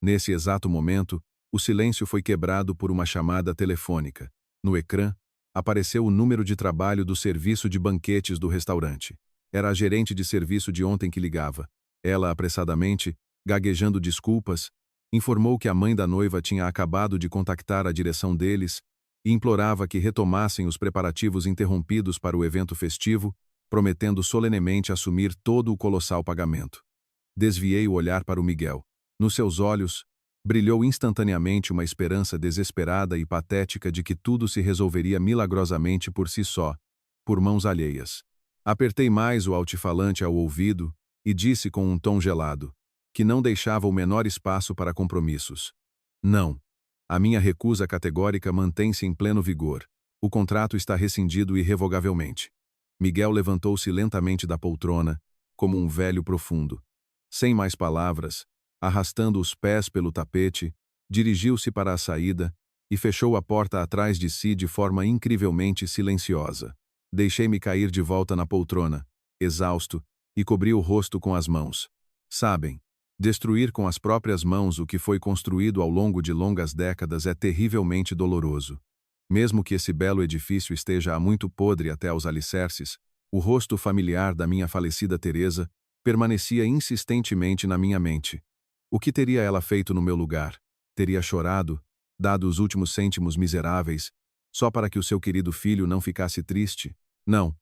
Nesse exato momento, o silêncio foi quebrado por uma chamada telefônica. No ecrã, apareceu o número de trabalho do serviço de banquetes do restaurante. Era a gerente de serviço de ontem que ligava. Ela, apressadamente, gaguejando desculpas, informou que a mãe da noiva tinha acabado de contactar a direção deles e implorava que retomassem os preparativos interrompidos para o evento festivo, prometendo solenemente assumir todo o colossal pagamento. Desviei o olhar para o Miguel. Nos seus olhos, brilhou instantaneamente uma esperança desesperada e patética de que tudo se resolveria milagrosamente por si só, por mãos alheias. Apertei mais o altifalante ao ouvido e disse com um tom gelado, que não deixava o menor espaço para compromissos. Não. A minha recusa categórica mantém-se em pleno vigor. O contrato está rescindido irrevogavelmente. Miguel levantou-se lentamente da poltrona, como um velho profundo. Sem mais palavras, arrastando os pés pelo tapete, dirigiu-se para a saída e fechou a porta atrás de si de forma incrivelmente silenciosa. Deixei-me cair de volta na poltrona, exausto, e cobri o rosto com as mãos. Sabem, destruir com as próprias mãos o que foi construído ao longo de longas décadas é terrivelmente doloroso. Mesmo que esse belo edifício esteja há muito podre até aos alicerces, o rosto familiar da minha falecida Teresa permanecia insistentemente na minha mente. O que teria ela feito no meu lugar? Teria chorado, dado os últimos cêntimos miseráveis, só para que o seu querido filho não ficasse triste? Não.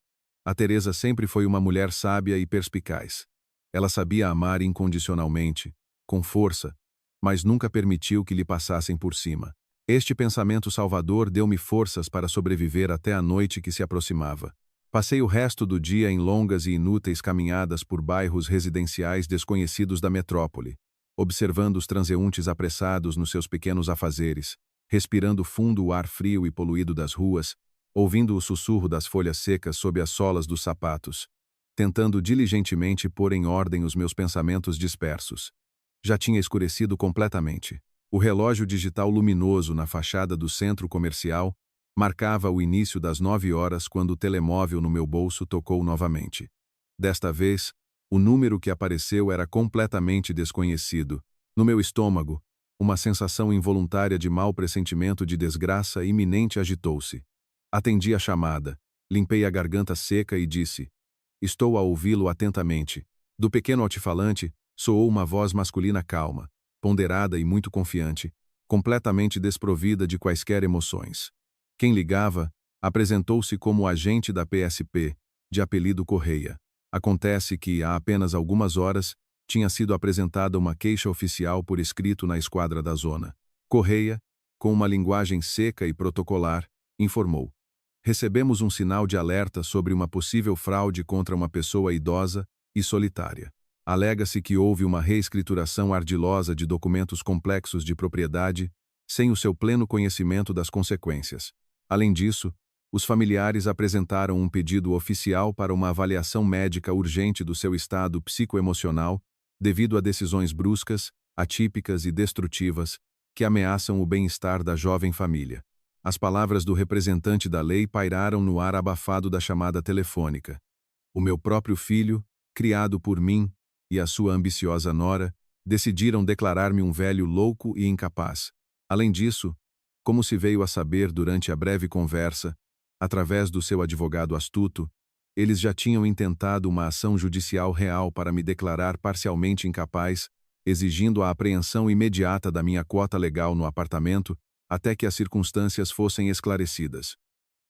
A Teresa sempre foi uma mulher sábia e perspicaz. Ela sabia amar incondicionalmente, com força, mas nunca permitiu que lhe passassem por cima. Este pensamento salvador deu-me forças para sobreviver até a noite que se aproximava. Passei o resto do dia em longas e inúteis caminhadas por bairros residenciais desconhecidos da metrópole, observando os transeuntes apressados nos seus pequenos afazeres, respirando fundo o ar frio e poluído das ruas, ouvindo o sussurro das folhas secas sob as solas dos sapatos, tentando diligentemente pôr em ordem os meus pensamentos dispersos. Já tinha escurecido completamente. O relógio digital luminoso na fachada do centro comercial marcava o início das 9 horas quando o telemóvel no meu bolso tocou novamente. Desta vez, o número que apareceu era completamente desconhecido. No meu estômago, uma sensação involuntária de mau pressentimento de desgraça iminente agitou-se. Atendi a chamada, limpei a garganta seca e disse: "Estou a ouvi-lo atentamente." Do pequeno altifalante, soou uma voz masculina calma, ponderada e muito confiante, completamente desprovida de quaisquer emoções. Quem ligava apresentou-se como o agente da PSP, de apelido Correia. Acontece que, há apenas algumas horas, tinha sido apresentada uma queixa oficial por escrito na esquadra da zona. Correia, com uma linguagem seca e protocolar, informou: "Recebemos um sinal de alerta sobre uma possível fraude contra uma pessoa idosa e solitária. Alega-se que houve uma reescrituração ardilosa de documentos complexos de propriedade, sem o seu pleno conhecimento das consequências. Além disso, os familiares apresentaram um pedido oficial para uma avaliação médica urgente do seu estado psicoemocional, devido a decisões bruscas, atípicas e destrutivas, que ameaçam o bem-estar da jovem família." As palavras do representante da lei pairaram no ar abafado da chamada telefônica. O meu próprio filho, criado por mim, e a sua ambiciosa nora, decidiram declarar-me um velho louco e incapaz. Além disso, como se veio a saber durante a breve conversa, através do seu advogado astuto, eles já tinham intentado uma ação judicial real para me declarar parcialmente incapaz, exigindo a apreensão imediata da minha quota legal no apartamento, até que as circunstâncias fossem esclarecidas.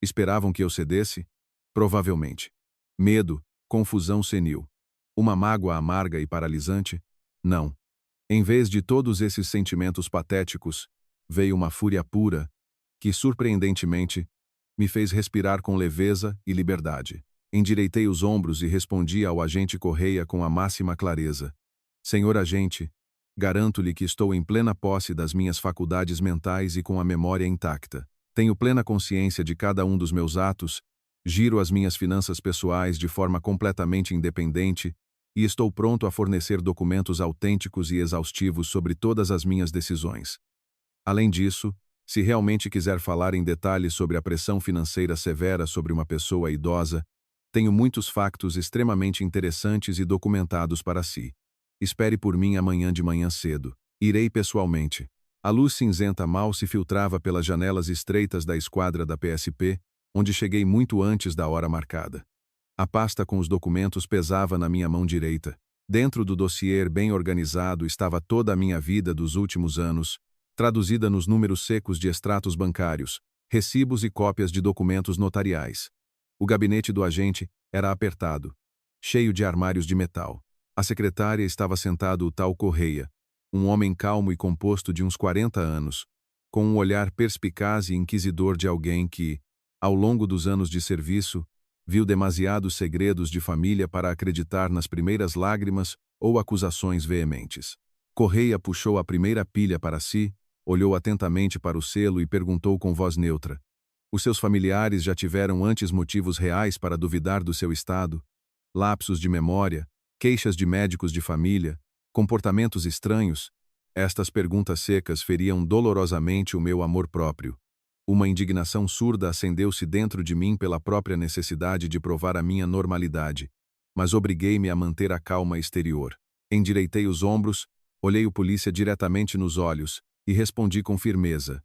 Esperavam que eu cedesse? Provavelmente. Medo, confusão senil. Uma mágoa amarga e paralisante? Não. Em vez de todos esses sentimentos patéticos, veio uma fúria pura, que, surpreendentemente, me fez respirar com leveza e liberdade. Endireitei os ombros e respondi ao agente Correia com a máxima clareza: "Senhor agente, garanto-lhe que estou em plena posse das minhas faculdades mentais e com a memória intacta. Tenho plena consciência de cada um dos meus atos, giro as minhas finanças pessoais de forma completamente independente e estou pronto a fornecer documentos autênticos e exaustivos sobre todas as minhas decisões. Além disso, Se realmente quiser falar em detalhes sobre a pressão financeira severa sobre uma pessoa idosa, tenho muitos factos extremamente interessantes e documentados para si. Espere por mim amanhã de manhã cedo. Irei pessoalmente. A luz cinzenta mal se filtrava pelas janelas estreitas da esquadra da PSP, onde cheguei muito antes da hora marcada. A pasta com os documentos pesava na minha mão direita. Dentro do dossiê bem organizado estava toda a minha vida dos últimos anos, traduzida nos números secos de extratos bancários, recibos e cópias de documentos notariais. O gabinete do agente era apertado, cheio de armários de metal. À secretária estava sentado o tal Correia, um homem calmo e composto de uns 40 anos, com um olhar perspicaz e inquisidor de alguém que, ao longo dos anos de serviço, viu demasiados segredos de família para acreditar nas primeiras lágrimas ou acusações veementes. Correia puxou a primeira pilha para si, olhou atentamente para o selo e perguntou com voz neutra: os seus familiares já tiveram antes motivos reais para duvidar do seu estado? Lapsos de memória, queixas de médicos de família, comportamentos estranhos? Estas perguntas secas feriam dolorosamente o meu amor próprio. Uma indignação surda acendeu-se dentro de mim pela própria necessidade de provar a minha normalidade, mas obriguei-me a manter a calma exterior. Endireitei os ombros, olhei o polícia diretamente nos olhos e respondi com firmeza: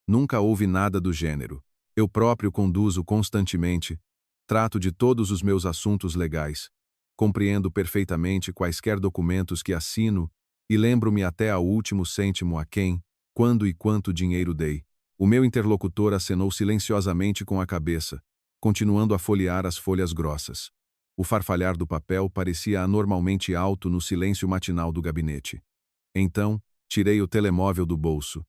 nunca houve nada do gênero. Eu próprio conduzo constantemente, trato de todos os meus assuntos legais, compreendo perfeitamente quaisquer documentos que assino e lembro-me até ao último cêntimo a quem, quando e quanto dinheiro dei. O meu interlocutor acenou silenciosamente com a cabeça, continuando a folhear as folhas grossas. O farfalhar do papel parecia anormalmente alto no silêncio matinal do gabinete. Então, tirei o telemóvel do bolso.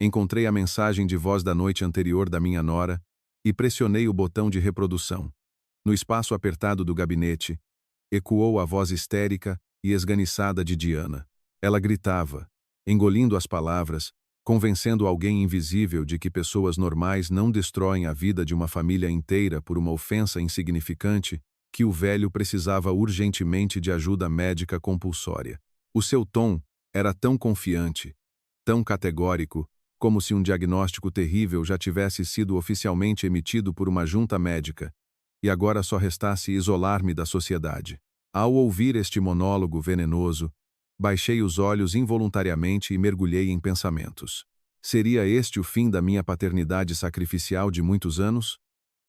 Encontrei a mensagem de voz da noite anterior da minha nora e pressionei o botão de reprodução. No espaço apertado do gabinete, ecoou a voz histérica e esganiçada de Diana. Ela gritava, engolindo as palavras, convencendo alguém invisível de que pessoas normais não destroem a vida de uma família inteira por uma ofensa insignificante, que o velho precisava urgentemente de ajuda médica compulsória. O seu tom era tão confiante, tão categórico, como se um diagnóstico terrível já tivesse sido oficialmente emitido por uma junta médica, e agora só restasse isolar-me da sociedade. Ao ouvir este monólogo venenoso, baixei os olhos involuntariamente e mergulhei em pensamentos. Seria este o fim da minha paternidade sacrificial de muitos anos?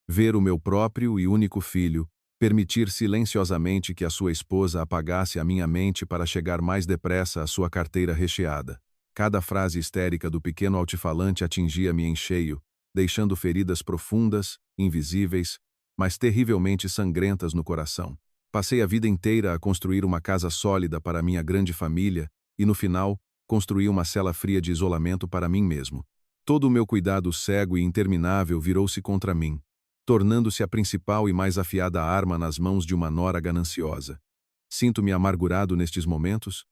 Ver o meu próprio e único filho, permitir silenciosamente que a sua esposa apagasse a minha mente para chegar mais depressa à sua carteira recheada. Cada frase histérica do pequeno altifalante atingia-me em cheio, deixando feridas profundas, invisíveis, mas terrivelmente sangrentas no coração. Passei a vida inteira a construir uma casa sólida para minha grande família e, no final, construí uma cela fria de isolamento para mim mesmo. Todo o meu cuidado cego e interminável virou-se contra mim, tornando-se a principal e mais afiada arma nas mãos de uma nora gananciosa. Sinto-me amargurado nestes momentos?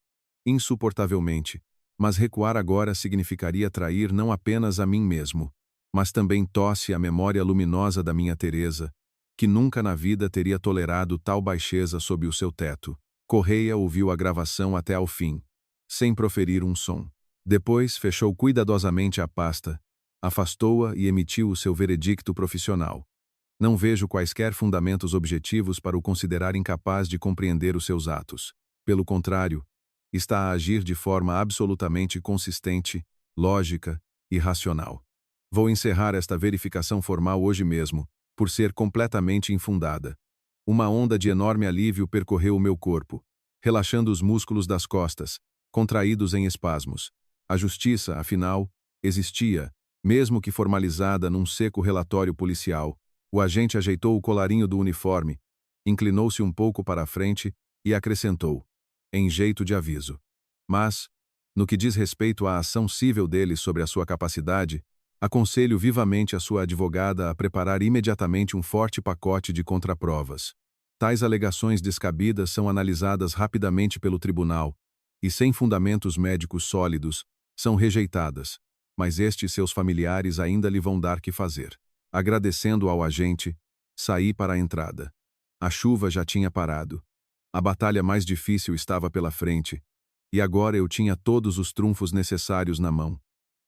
Insuportavelmente, mas recuar agora significaria trair não apenas a mim mesmo, mas também tosse a memória luminosa da minha Teresa, que nunca na vida teria tolerado tal baixeza sob o seu teto. Correia ouviu a gravação até ao fim, sem proferir um som. Depois fechou cuidadosamente a pasta, afastou-a e emitiu o seu veredicto profissional. Não vejo quaisquer fundamentos objetivos para o considerar incapaz de compreender os seus atos. Pelo contrário, está a agir de forma absolutamente consistente, lógica e racional. Vou encerrar esta verificação formal hoje mesmo, por ser completamente infundada. Uma onda de enorme alívio percorreu o meu corpo, relaxando os músculos das costas, contraídos em espasmos. A justiça, afinal, existia, mesmo que formalizada num seco relatório policial. O agente ajeitou o colarinho do uniforme, inclinou-se um pouco para a frente e acrescentou, em jeito de aviso: mas, no que diz respeito à ação cível dele sobre a sua capacidade, aconselho vivamente a sua advogada a preparar imediatamente um forte pacote de contraprovas. Tais alegações descabidas são analisadas rapidamente pelo tribunal e, sem fundamentos médicos sólidos, são rejeitadas, mas estes seus familiares ainda lhe vão dar que fazer. Agradecendo ao agente, saí para a entrada. A chuva já tinha parado. A batalha mais difícil estava pela frente, e agora eu tinha todos os trunfos necessários na mão.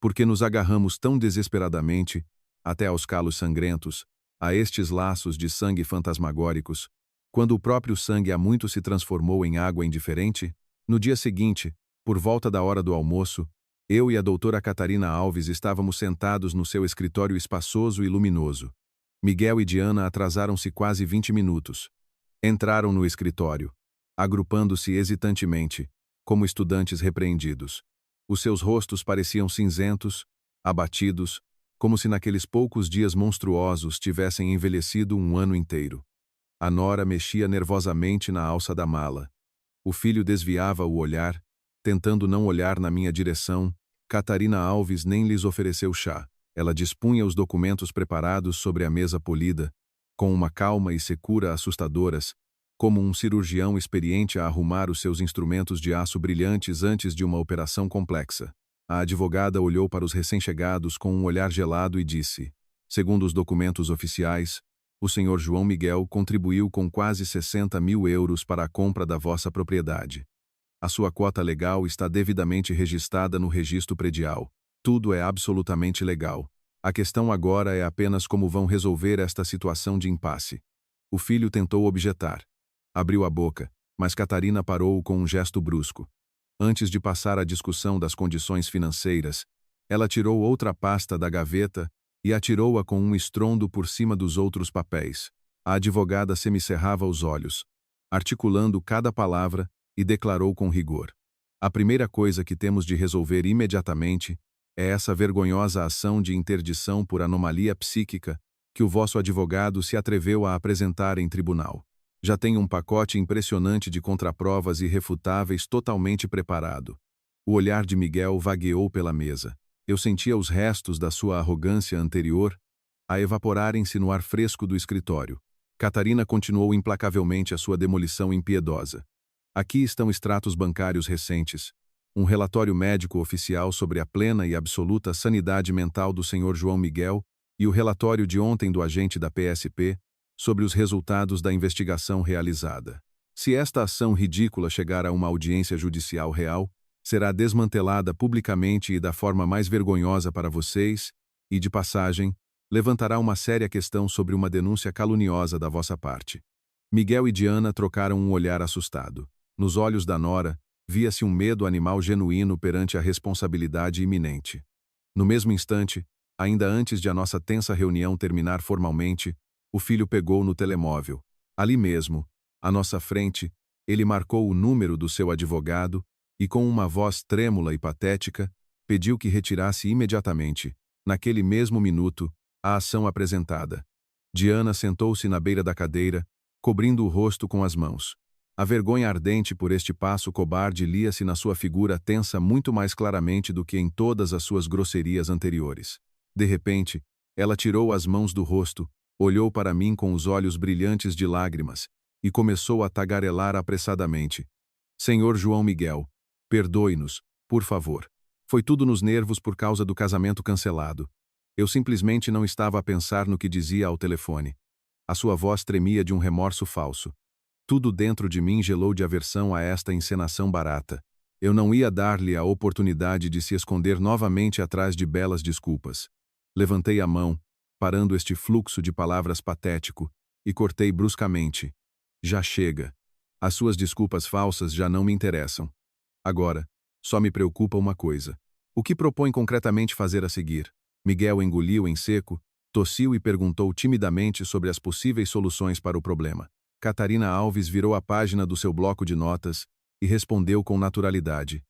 Porque nos agarramos tão desesperadamente, até aos calos sangrentos, a estes laços de sangue fantasmagóricos, quando o próprio sangue há muito se transformou em água indiferente? No dia seguinte, por volta da hora do almoço, eu e a doutora Catarina Alves estávamos sentados no seu escritório espaçoso e luminoso. Miguel e Diana atrasaram-se quase 20 minutos. Entraram no escritório, agrupando-se hesitantemente, como estudantes repreendidos. Os seus rostos pareciam cinzentos, abatidos, como se naqueles poucos dias monstruosos tivessem envelhecido um ano inteiro. A nora mexia nervosamente na alça da mala. O filho desviava o olhar, tentando não olhar na minha direção. Catarina Alves nem lhes ofereceu chá. Ela dispunha os documentos preparados sobre a mesa polida, com uma calma e secura assustadoras, como um cirurgião experiente a arrumar os seus instrumentos de aço brilhantes antes de uma operação complexa. A advogada olhou para os recém-chegados com um olhar gelado e disse: segundo os documentos oficiais, o senhor João Miguel contribuiu com quase 60 mil euros para a compra da vossa propriedade. A sua quota legal está devidamente registrada no registro predial. Tudo é absolutamente legal. A questão agora é apenas como vão resolver esta situação de impasse. O filho tentou objetar. Abriu a boca, mas Catarina parou-o com um gesto brusco. Antes de passar à discussão das condições financeiras, ela tirou outra pasta da gaveta e atirou-a com um estrondo por cima dos outros papéis. A advogada semicerrava os olhos, articulando cada palavra, e declarou com rigor: a primeira coisa que temos de resolver imediatamente é essa vergonhosa ação de interdição por anomalia psíquica que o vosso advogado se atreveu a apresentar em tribunal. Já tem um pacote impressionante de contraprovas irrefutáveis totalmente preparado. O olhar de Miguel vagueou pela mesa. Eu sentia os restos da sua arrogância anterior a evaporarem-se no ar fresco do escritório. Catarina continuou implacavelmente a sua demolição impiedosa. Aqui estão extratos bancários recentes, um relatório médico oficial sobre a plena e absoluta sanidade mental do Sr. João Miguel e o relatório de ontem do agente da PSP sobre os resultados da investigação realizada. Se esta ação ridícula chegar a uma audiência judicial real, será desmantelada publicamente e da forma mais vergonhosa para vocês, e, de passagem, levantará uma séria questão sobre uma denúncia caluniosa da vossa parte. Miguel e Diana trocaram um olhar assustado. Nos olhos da nora, via-se um medo animal genuíno perante a responsabilidade iminente. No mesmo instante, ainda antes de a nossa tensa reunião terminar formalmente, o filho pegou no telemóvel. Ali mesmo, à nossa frente, ele marcou o número do seu advogado e, com uma voz trêmula e patética, pediu que retirasse imediatamente, naquele mesmo minuto, a ação apresentada. Diana sentou-se na beira da cadeira, cobrindo o rosto com as mãos. A vergonha ardente por este passo cobarde lia-se na sua figura tensa muito mais claramente do que em todas as suas grosserias anteriores. De repente, ela tirou as mãos do rosto, olhou para mim com os olhos brilhantes de lágrimas e começou a tagarelar apressadamente. Senhor João Miguel, perdoe-nos, por favor. Foi tudo nos nervos por causa do casamento cancelado. Eu simplesmente não estava a pensar no que dizia ao telefone. A sua voz tremia de um remorso falso. Tudo dentro de mim gelou de aversão a esta encenação barata. Eu não ia dar-lhe a oportunidade de se esconder novamente atrás de belas desculpas. Levantei a mão, parando este fluxo de palavras patético, e cortei bruscamente. Já chega. As suas desculpas falsas já não me interessam. Agora, só me preocupa uma coisa. O que propõe concretamente fazer a seguir? Miguel engoliu em seco, tossiu e perguntou timidamente sobre as possíveis soluções para o problema. Catarina Alves virou a página do seu bloco de notas e respondeu com naturalidade.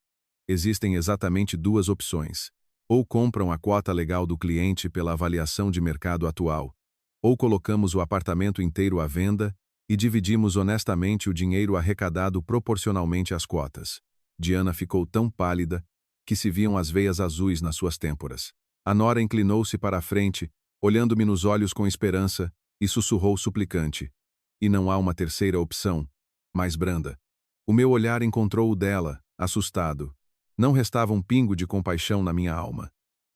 Existem exatamente duas opções. Ou compram a quota legal do cliente pela avaliação de mercado atual, ou colocamos o apartamento inteiro à venda e dividimos honestamente o dinheiro arrecadado proporcionalmente às quotas. Diana ficou tão pálida que se viam as veias azuis nas suas têmporas. A nora inclinou-se para a frente, olhando-me nos olhos com esperança, e sussurrou suplicante. E não há uma terceira opção, mais branda. O meu olhar encontrou o dela, assustado. Não restava um pingo de compaixão na minha alma.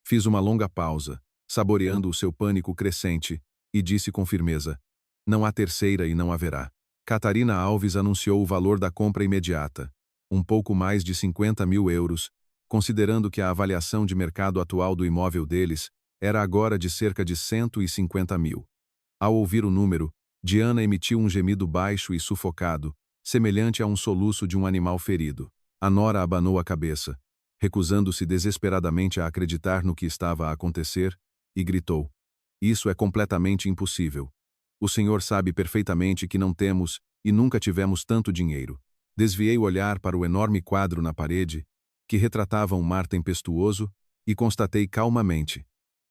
Fiz uma longa pausa, saboreando o seu pânico crescente, e disse com firmeza: não há terceira e não haverá. Catarina Alves anunciou o valor da compra imediata, um pouco mais de 50 mil euros, considerando que a avaliação de mercado atual do imóvel deles era agora de cerca de 150 mil. Ao ouvir o número, Diana emitiu um gemido baixo e sufocado, semelhante a um soluço de um animal ferido. A nora abanou a cabeça, recusando-se desesperadamente a acreditar no que estava a acontecer, e gritou: "Isso é completamente impossível. O senhor sabe perfeitamente que não temos e nunca tivemos tanto dinheiro." Desviei o olhar para o enorme quadro na parede, que retratava um mar tempestuoso, e constatei calmamente: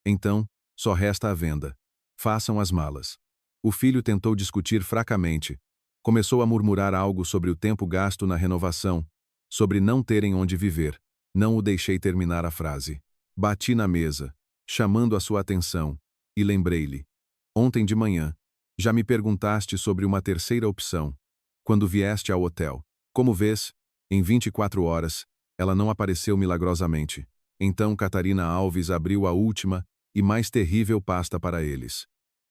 "Então, só resta a venda. Façam as malas." O filho tentou discutir fracamente. Começou a murmurar algo sobre o tempo gasto na renovação, sobre não terem onde viver. Não o deixei terminar a frase. Bati na mesa, chamando a sua atenção, e lembrei-lhe: "Ontem de manhã, já me perguntaste sobre uma terceira opção, quando vieste ao hotel. Como vês, em 24 horas, ela não apareceu milagrosamente." Então Catarina Alves abriu a última e mais terrível pasta para eles.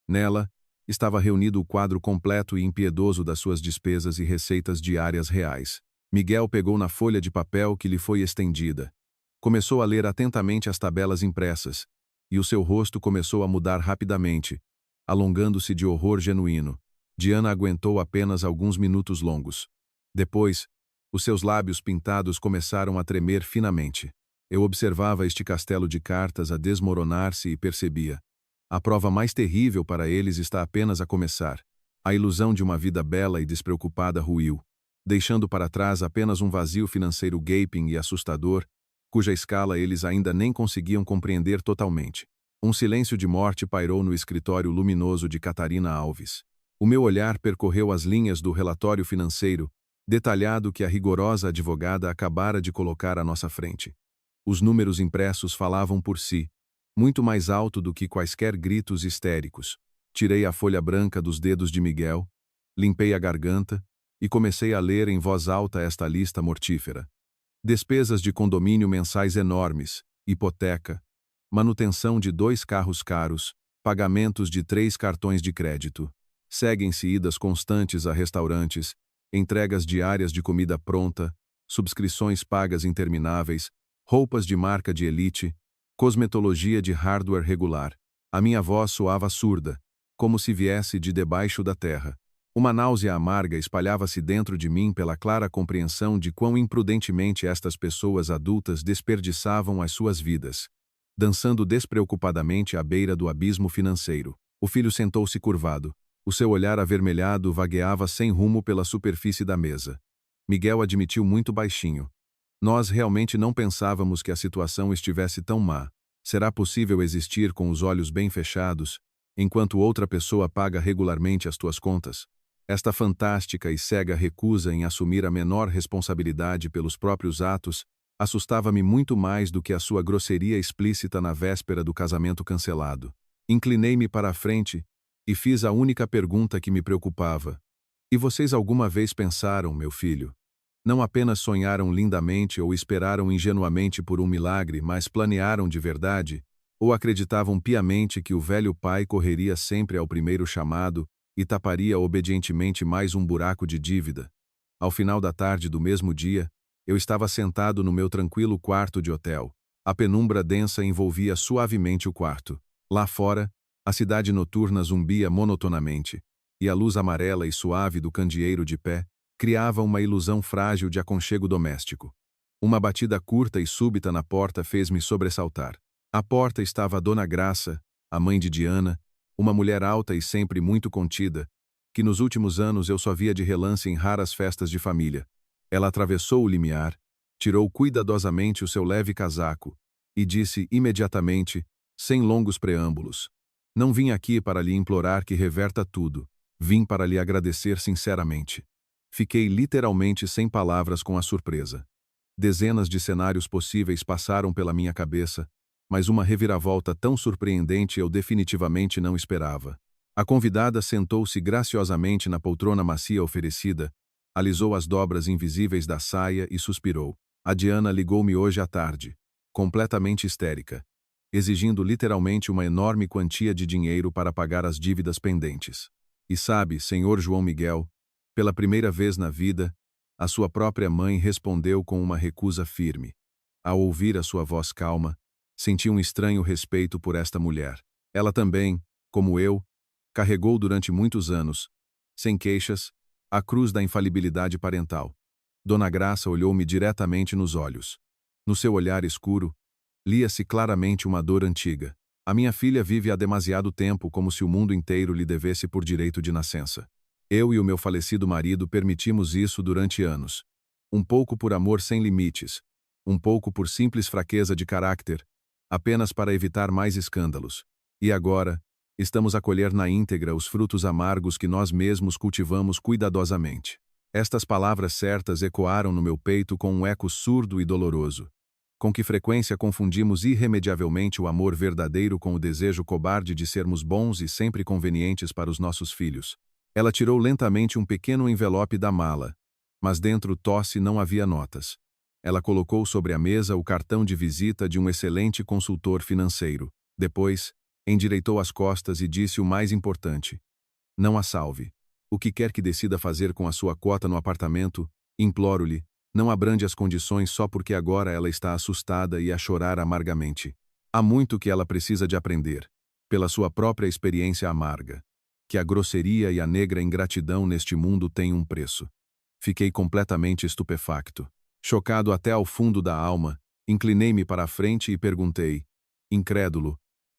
Nela, estava reunido o quadro completo e impiedoso das suas despesas e receitas diárias reais. Miguel pegou na folha de papel que lhe foi estendida. Começou a ler atentamente as tabelas impressas, e o seu rosto começou a mudar rapidamente, alongando-se de horror genuíno. Diana aguentou apenas alguns minutos longos. Depois, os seus lábios pintados começaram a tremer finamente. Eu observava este castelo de cartas a desmoronar-se e percebia: a prova mais terrível para eles está apenas a começar. A ilusão de uma vida bela e despreocupada ruiu, deixando para trás apenas um vazio financeiro gaping e assustador, cuja escala eles ainda nem conseguiam compreender totalmente. Um silêncio de morte pairou no escritório luminoso de Catarina Alves. O meu olhar percorreu as linhas do relatório financeiro, detalhado que a rigorosa advogada acabara de colocar à nossa frente. Os números impressos falavam por si, muito mais alto do que quaisquer gritos histéricos. Tirei a folha branca dos dedos de Miguel, limpei a garganta e comecei a ler em voz alta esta lista mortífera. Despesas de condomínio mensais enormes, hipoteca, manutenção de 2 carros caros, pagamentos de 3 cartões de crédito. Seguem-se idas constantes a restaurantes, entregas diárias de comida pronta, subscrições pagas intermináveis, roupas de marca de elite, cosmetologia de hardware regular. A minha voz soava surda, como se viesse de debaixo da terra. Uma náusea amarga espalhava-se dentro de mim pela clara compreensão de quão imprudentemente estas pessoas adultas desperdiçavam as suas vidas, dançando despreocupadamente à beira do abismo financeiro. O filho sentou-se curvado. O seu olhar avermelhado vagueava sem rumo pela superfície da mesa. Miguel admitiu muito baixinho: "Nós realmente não pensávamos que a situação estivesse tão má. Será possível existir com os olhos bem fechados, enquanto outra pessoa paga regularmente as tuas contas?" Esta fantástica e cega recusa em assumir a menor responsabilidade pelos próprios atos assustava-me muito mais do que a sua grosseria explícita na véspera do casamento cancelado. Inclinei-me para a frente e fiz a única pergunta que me preocupava: "E vocês alguma vez pensaram, meu filho? Não apenas sonharam lindamente ou esperaram ingenuamente por um milagre, mas planearam de verdade? Ou acreditavam piamente que o velho pai correria sempre ao primeiro chamado e taparia obedientemente mais um buraco de dívida?" Ao final da tarde do mesmo dia, eu estava sentado no meu tranquilo quarto de hotel. A penumbra densa envolvia suavemente o quarto. Lá fora, a cidade noturna zumbia monotonamente, e a luz amarela e suave do candeeiro de pé criava uma ilusão frágil de aconchego doméstico. Uma batida curta e súbita na porta fez-me sobressaltar. À porta estava a Dona Graça, a mãe de Diana, uma mulher alta e sempre muito contida, que nos últimos anos eu só via de relance em raras festas de família. Ela atravessou o limiar, tirou cuidadosamente o seu leve casaco e disse imediatamente, sem longos preâmbulos: "Não vim aqui para lhe implorar que reverta tudo. Vim para lhe agradecer sinceramente." Fiquei literalmente sem palavras com a surpresa. Dezenas de cenários possíveis passaram pela minha cabeça, mas uma reviravolta tão surpreendente eu definitivamente não esperava. A convidada sentou-se graciosamente na poltrona macia oferecida, alisou as dobras invisíveis da saia e suspirou. A Diana ligou-me hoje à tarde, completamente histérica, exigindo literalmente uma enorme quantia de dinheiro para pagar as dívidas pendentes. E sabe, senhor João Miguel, pela primeira vez na vida, a sua própria mãe respondeu com uma recusa firme. Ao ouvir a sua voz calma, senti um estranho respeito por esta mulher. Ela também, como eu, carregou durante muitos anos, sem queixas, a cruz da infalibilidade parental. Dona Graça olhou-me diretamente nos olhos. No seu olhar escuro, lia-se claramente uma dor antiga. A minha filha vive há demasiado tempo como se o mundo inteiro lhe devesse por direito de nascença. Eu e o meu falecido marido permitimos isso durante anos. Um pouco por amor sem limites, um pouco por simples fraqueza de caráter, apenas para evitar mais escândalos. E agora, estamos a colher na íntegra os frutos amargos que nós mesmos cultivamos cuidadosamente. Estas palavras certas ecoaram no meu peito com um eco surdo e doloroso. Com que frequência confundimos irremediavelmente o amor verdadeiro com o desejo cobarde de sermos bons e sempre convenientes para os nossos filhos. Ela tirou lentamente um pequeno envelope da mala, mas dentro tosse não havia notas. Ela colocou sobre a mesa o cartão de visita de um excelente consultor financeiro. Depois, endireitou as costas e disse o mais importante: não a salve. O que quer que decida fazer com a sua cota no apartamento, imploro-lhe, não abrande as condições só porque agora ela está assustada e a chorar amargamente. Há muito que ela precisa de aprender, pela sua própria experiência amarga, que a grosseria e a negra ingratidão neste mundo têm um preço. Fiquei completamente estupefacto. Chocado até ao fundo da alma, inclinei-me para a frente e perguntei, incrédulo: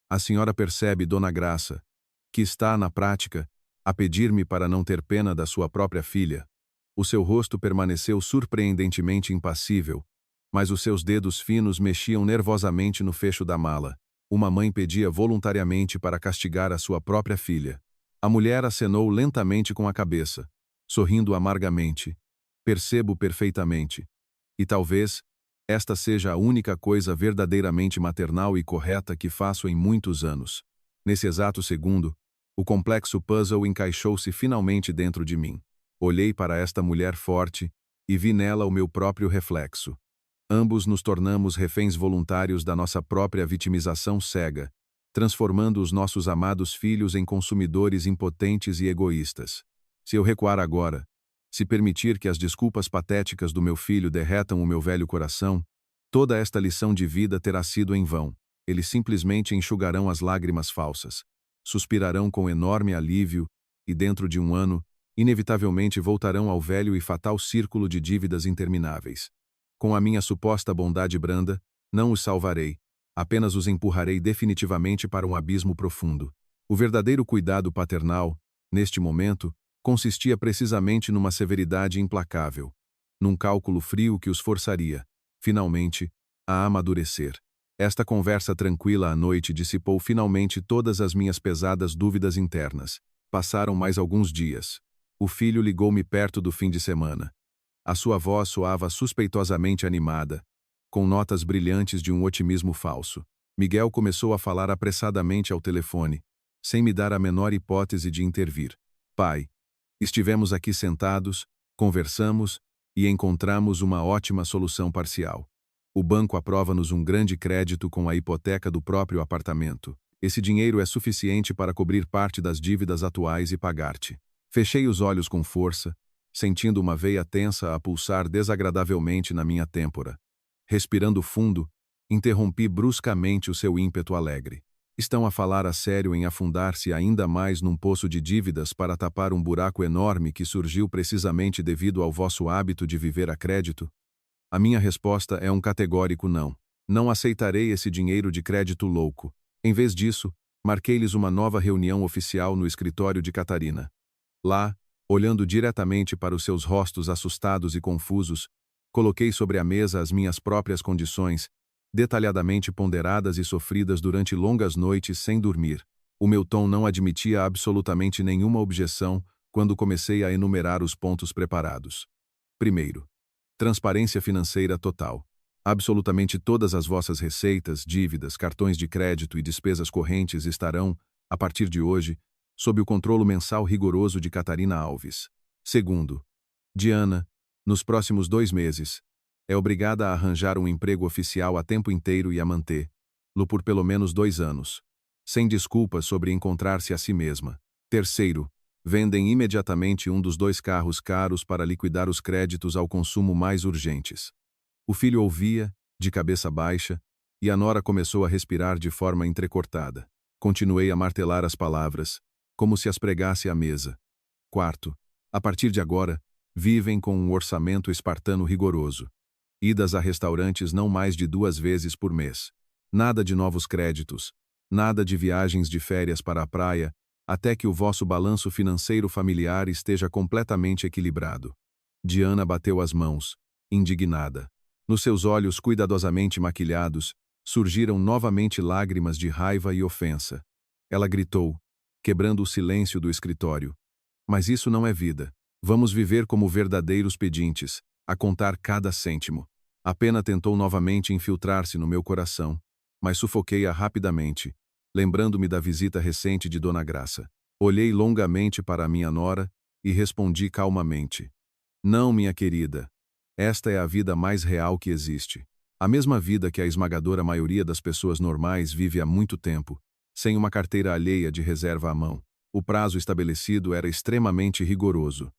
a senhora percebe, Dona Graça, que está, na prática, a pedir-me para não ter pena da sua própria filha? O seu rosto permaneceu surpreendentemente impassível, mas os seus dedos finos mexiam nervosamente no fecho da mala. Uma mãe pedia voluntariamente para castigar a sua própria filha. A mulher acenou lentamente com a cabeça, sorrindo amargamente. Percebo perfeitamente. E talvez esta seja a única coisa verdadeiramente maternal e correta que faço em muitos anos. Nesse exato segundo, o complexo puzzle encaixou-se finalmente dentro de mim. Olhei para esta mulher forte e vi nela o meu próprio reflexo. Ambos nos tornamos reféns voluntários da nossa própria vitimização cega, transformando os nossos amados filhos em consumidores impotentes e egoístas. Se eu recuar agora, se permitir que as desculpas patéticas do meu filho derretam o meu velho coração, toda esta lição de vida terá sido em vão. Eles simplesmente enxugarão as lágrimas falsas, suspirarão com enorme alívio e, dentro de um ano, inevitavelmente voltarão ao velho e fatal círculo de dívidas intermináveis. Com a minha suposta bondade branda, não os salvarei, apenas os empurrarei definitivamente para um abismo profundo. O verdadeiro cuidado paternal, neste momento, consistia precisamente numa severidade implacável, num cálculo frio que os forçaria, finalmente, a amadurecer. Esta conversa tranquila à noite dissipou finalmente todas as minhas pesadas dúvidas internas. Passaram mais alguns dias. O filho ligou-me perto do fim de semana. A sua voz soava suspeitosamente animada, com notas brilhantes de um otimismo falso. Miguel começou a falar apressadamente ao telefone, sem me dar a menor hipótese de intervir. Pai, estivemos aqui sentados, conversamos e encontramos uma ótima solução parcial. O banco aprova-nos um grande crédito com a hipoteca do próprio apartamento. Esse dinheiro é suficiente para cobrir parte das dívidas atuais e pagar-te. Fechei os olhos com força, sentindo uma veia tensa a pulsar desagradavelmente na minha têmpora. Respirando fundo, interrompi bruscamente o seu ímpeto alegre. Estão a falar a sério em afundar-se ainda mais num poço de dívidas para tapar um buraco enorme que surgiu precisamente devido ao vosso hábito de viver a crédito? A minha resposta é um categórico não. Não aceitarei esse dinheiro de crédito louco. Em vez disso, marquei-lhes uma nova reunião oficial no escritório de Catarina. Lá, olhando diretamente para os seus rostos assustados e confusos, coloquei sobre a mesa as minhas próprias condições, detalhadamente ponderadas e sofridas durante longas noites sem dormir. O meu tom não admitia absolutamente nenhuma objeção quando comecei a enumerar os pontos preparados. Primeiro, transparência financeira total. Absolutamente todas as vossas receitas, dívidas, cartões de crédito e despesas correntes estarão, a partir de hoje, sob o controle mensal rigoroso de Catarina Alves. Segundo, Diana, nos próximos 2 meses, é obrigada a arranjar um emprego oficial a tempo inteiro e a mantê-lo por pelo menos 2 anos, sem desculpas sobre encontrar-se a si mesma. Terceiro, vendem imediatamente um dos 2 carros caros para liquidar os créditos ao consumo mais urgentes. O filho ouvia de cabeça baixa, e a nora começou a respirar de forma entrecortada. Continuei a martelar as palavras, como se as pregasse à mesa. Quarto, a partir de agora, vivem com um orçamento espartano rigoroso. Idas a restaurantes não mais de 2 vezes por mês. Nada de novos créditos. Nada de viagens de férias para a praia, até que o vosso balanço financeiro familiar esteja completamente equilibrado. Diana bateu as mãos, indignada. Nos seus olhos cuidadosamente maquilhados, surgiram novamente lágrimas de raiva e ofensa. Ela gritou, quebrando o silêncio do escritório. Mas isso não é vida. Vamos viver como verdadeiros pedintes, a contar cada cêntimo. A pena tentou novamente infiltrar-se no meu coração, mas sufoquei-a rapidamente, lembrando-me da visita recente de Dona Graça. Olhei longamente para a minha nora e respondi calmamente. Não, minha querida. Esta é a vida mais real que existe. A mesma vida que a esmagadora maioria das pessoas normais vive há muito tempo, sem uma carteira alheia de reserva à mão. O prazo estabelecido era extremamente rigoroso.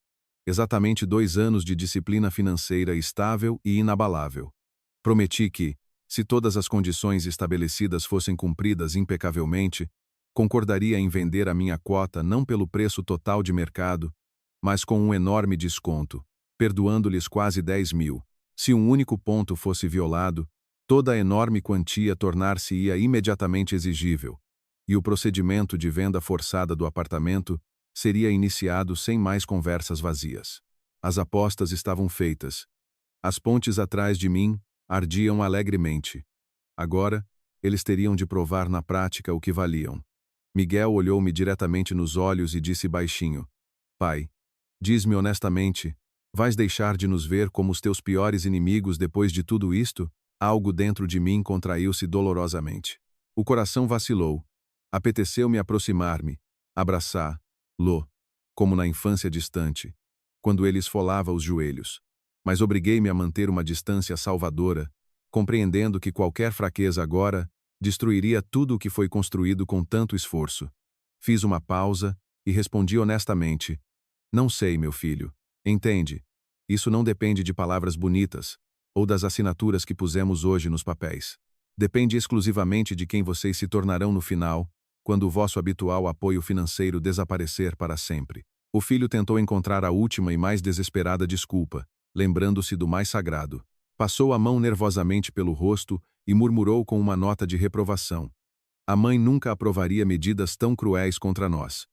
Exatamente 2 anos de disciplina financeira estável e inabalável. Prometi que, se todas as condições estabelecidas fossem cumpridas impecavelmente, concordaria em vender a minha quota não pelo preço total de mercado, mas com um enorme desconto, perdoando-lhes quase 10.000. Se um único ponto fosse violado, toda a enorme quantia tornar-se-ia imediatamente exigível, e o procedimento de venda forçada do apartamento seria iniciado sem mais conversas vazias. As apostas estavam feitas. As pontes atrás de mim ardiam alegremente. Agora, eles teriam de provar na prática o que valiam. Miguel olhou-me diretamente nos olhos e disse baixinho: Pai, diz-me honestamente, vais deixar de nos ver como os teus piores inimigos depois de tudo isto? Algo dentro de mim contraiu-se dolorosamente. O coração vacilou. Apeteceu-me aproximar-me, abraçar-lo, como na infância distante, quando ele esfolava os joelhos. Mas obriguei-me a manter uma distância salvadora, compreendendo que qualquer fraqueza agora destruiria tudo o que foi construído com tanto esforço. Fiz uma pausa e respondi honestamente: Não sei, meu filho. Entende? Isso não depende de palavras bonitas, ou das assinaturas que pusemos hoje nos papéis. Depende exclusivamente de quem vocês se tornarão no final, quando o vosso habitual apoio financeiro desaparecer para sempre. O filho tentou encontrar a última e mais desesperada desculpa, lembrando-se do mais sagrado. Passou a mão nervosamente pelo rosto e murmurou com uma nota de reprovação. A mãe nunca aprovaria medidas tão cruéis contra nós.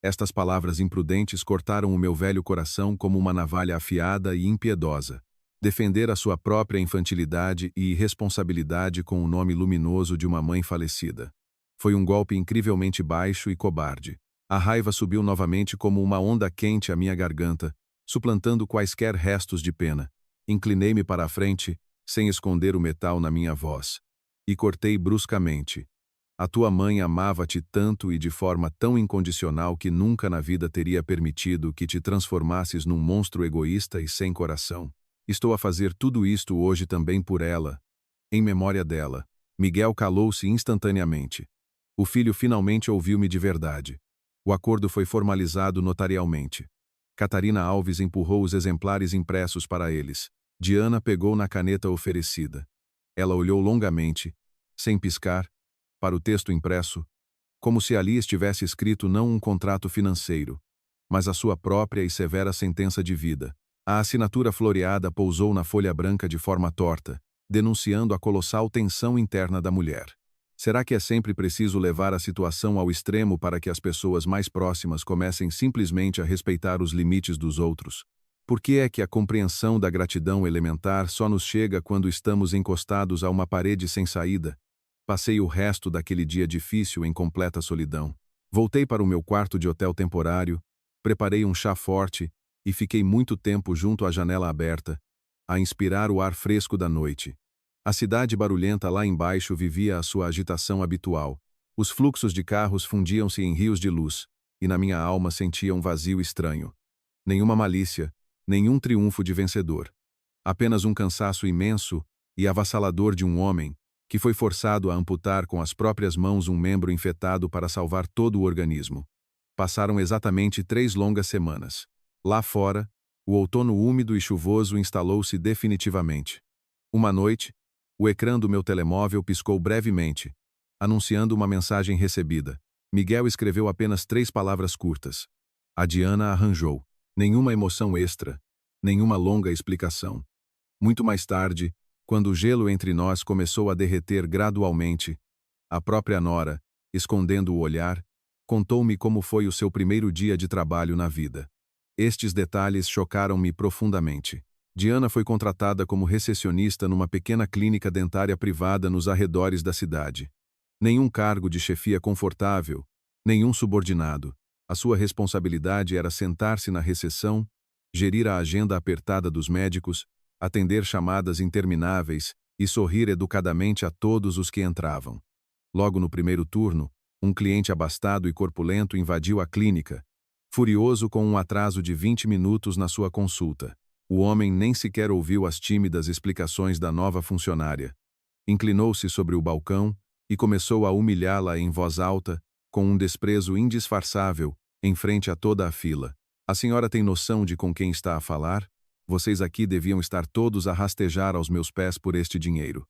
Estas palavras imprudentes cortaram o meu velho coração como uma navalha afiada e impiedosa. Defender a sua própria infantilidade e irresponsabilidade com o nome luminoso de uma mãe falecida. Foi um golpe incrivelmente baixo e cobarde. A raiva subiu novamente como uma onda quente à minha garganta, suplantando quaisquer restos de pena. Inclinei-me para a frente, sem esconder o metal na minha voz. E cortei bruscamente. A tua mãe amava-te tanto e de forma tão incondicional que nunca na vida teria permitido que te transformasses num monstro egoísta e sem coração. Estou a fazer tudo isto hoje também por ela, em memória dela. Miguel calou-se instantaneamente. O filho finalmente ouviu-me de verdade. O acordo foi formalizado notarialmente. Catarina Alves empurrou os exemplares impressos para eles. Diana pegou na caneta oferecida. Ela olhou longamente, sem piscar, para o texto impresso, como se ali estivesse escrito não um contrato financeiro, mas a sua própria e severa sentença de vida. A assinatura floreada pousou na folha branca de forma torta, denunciando a colossal tensão interna da mulher. Será que é sempre preciso levar a situação ao extremo para que as pessoas mais próximas comecem simplesmente a respeitar os limites dos outros? Por que é que a compreensão da gratidão elementar só nos chega quando estamos encostados a uma parede sem saída? Passei o resto daquele dia difícil em completa solidão. Voltei para o meu quarto de hotel temporário, preparei um chá forte e fiquei muito tempo junto à janela aberta, a inspirar o ar fresco da noite. A cidade barulhenta lá embaixo vivia a sua agitação habitual. Os fluxos de carros fundiam-se em rios de luz, e na minha alma sentia um vazio estranho. Nenhuma malícia, nenhum triunfo de vencedor. Apenas um cansaço imenso e avassalador de um homem que foi forçado a amputar com as próprias mãos um membro infectado para salvar todo o organismo. Passaram exatamente 3 longas semanas. Lá fora, o outono úmido e chuvoso instalou-se definitivamente. Uma noite, O ecrã do meu telemóvel piscou brevemente, anunciando uma mensagem recebida. Miguel escreveu apenas 3 palavras curtas. A Diana arranjou. Nenhuma emoção extra, nenhuma longa explicação. Muito mais tarde, quando o gelo entre nós começou a derreter gradualmente, a própria Nora, escondendo o olhar, contou-me como foi o seu primeiro dia de trabalho na vida. Estes detalhes chocaram-me profundamente. Diana foi contratada como recepcionista numa pequena clínica dentária privada nos arredores da cidade. Nenhum cargo de chefia confortável, nenhum subordinado. A sua responsabilidade era sentar-se na recepção, gerir a agenda apertada dos médicos, atender chamadas intermináveis e sorrir educadamente a todos os que entravam. Logo no primeiro turno, um cliente abastado e corpulento invadiu a clínica, furioso com um atraso de 20 minutos na sua consulta. O homem nem sequer ouviu as tímidas explicações da nova funcionária. Inclinou-se sobre o balcão e começou a humilhá-la em voz alta, com um desprezo indisfarçável, em frente a toda a fila. A senhora tem noção de com quem está a falar? Vocês aqui deviam estar todos a rastejar aos meus pés por este dinheiro.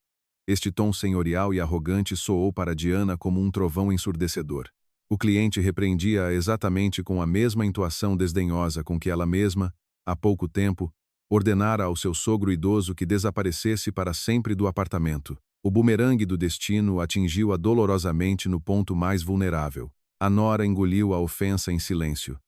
Este tom senhorial e arrogante soou para Diana como um trovão ensurdecedor. O cliente repreendia-a exatamente com a mesma entoação desdenhosa com que ela mesma, há pouco tempo, ordenara ao seu sogro idoso que desaparecesse para sempre do apartamento. O bumerangue do destino atingiu-a dolorosamente no ponto mais vulnerável. A Nora engoliu a ofensa em silêncio.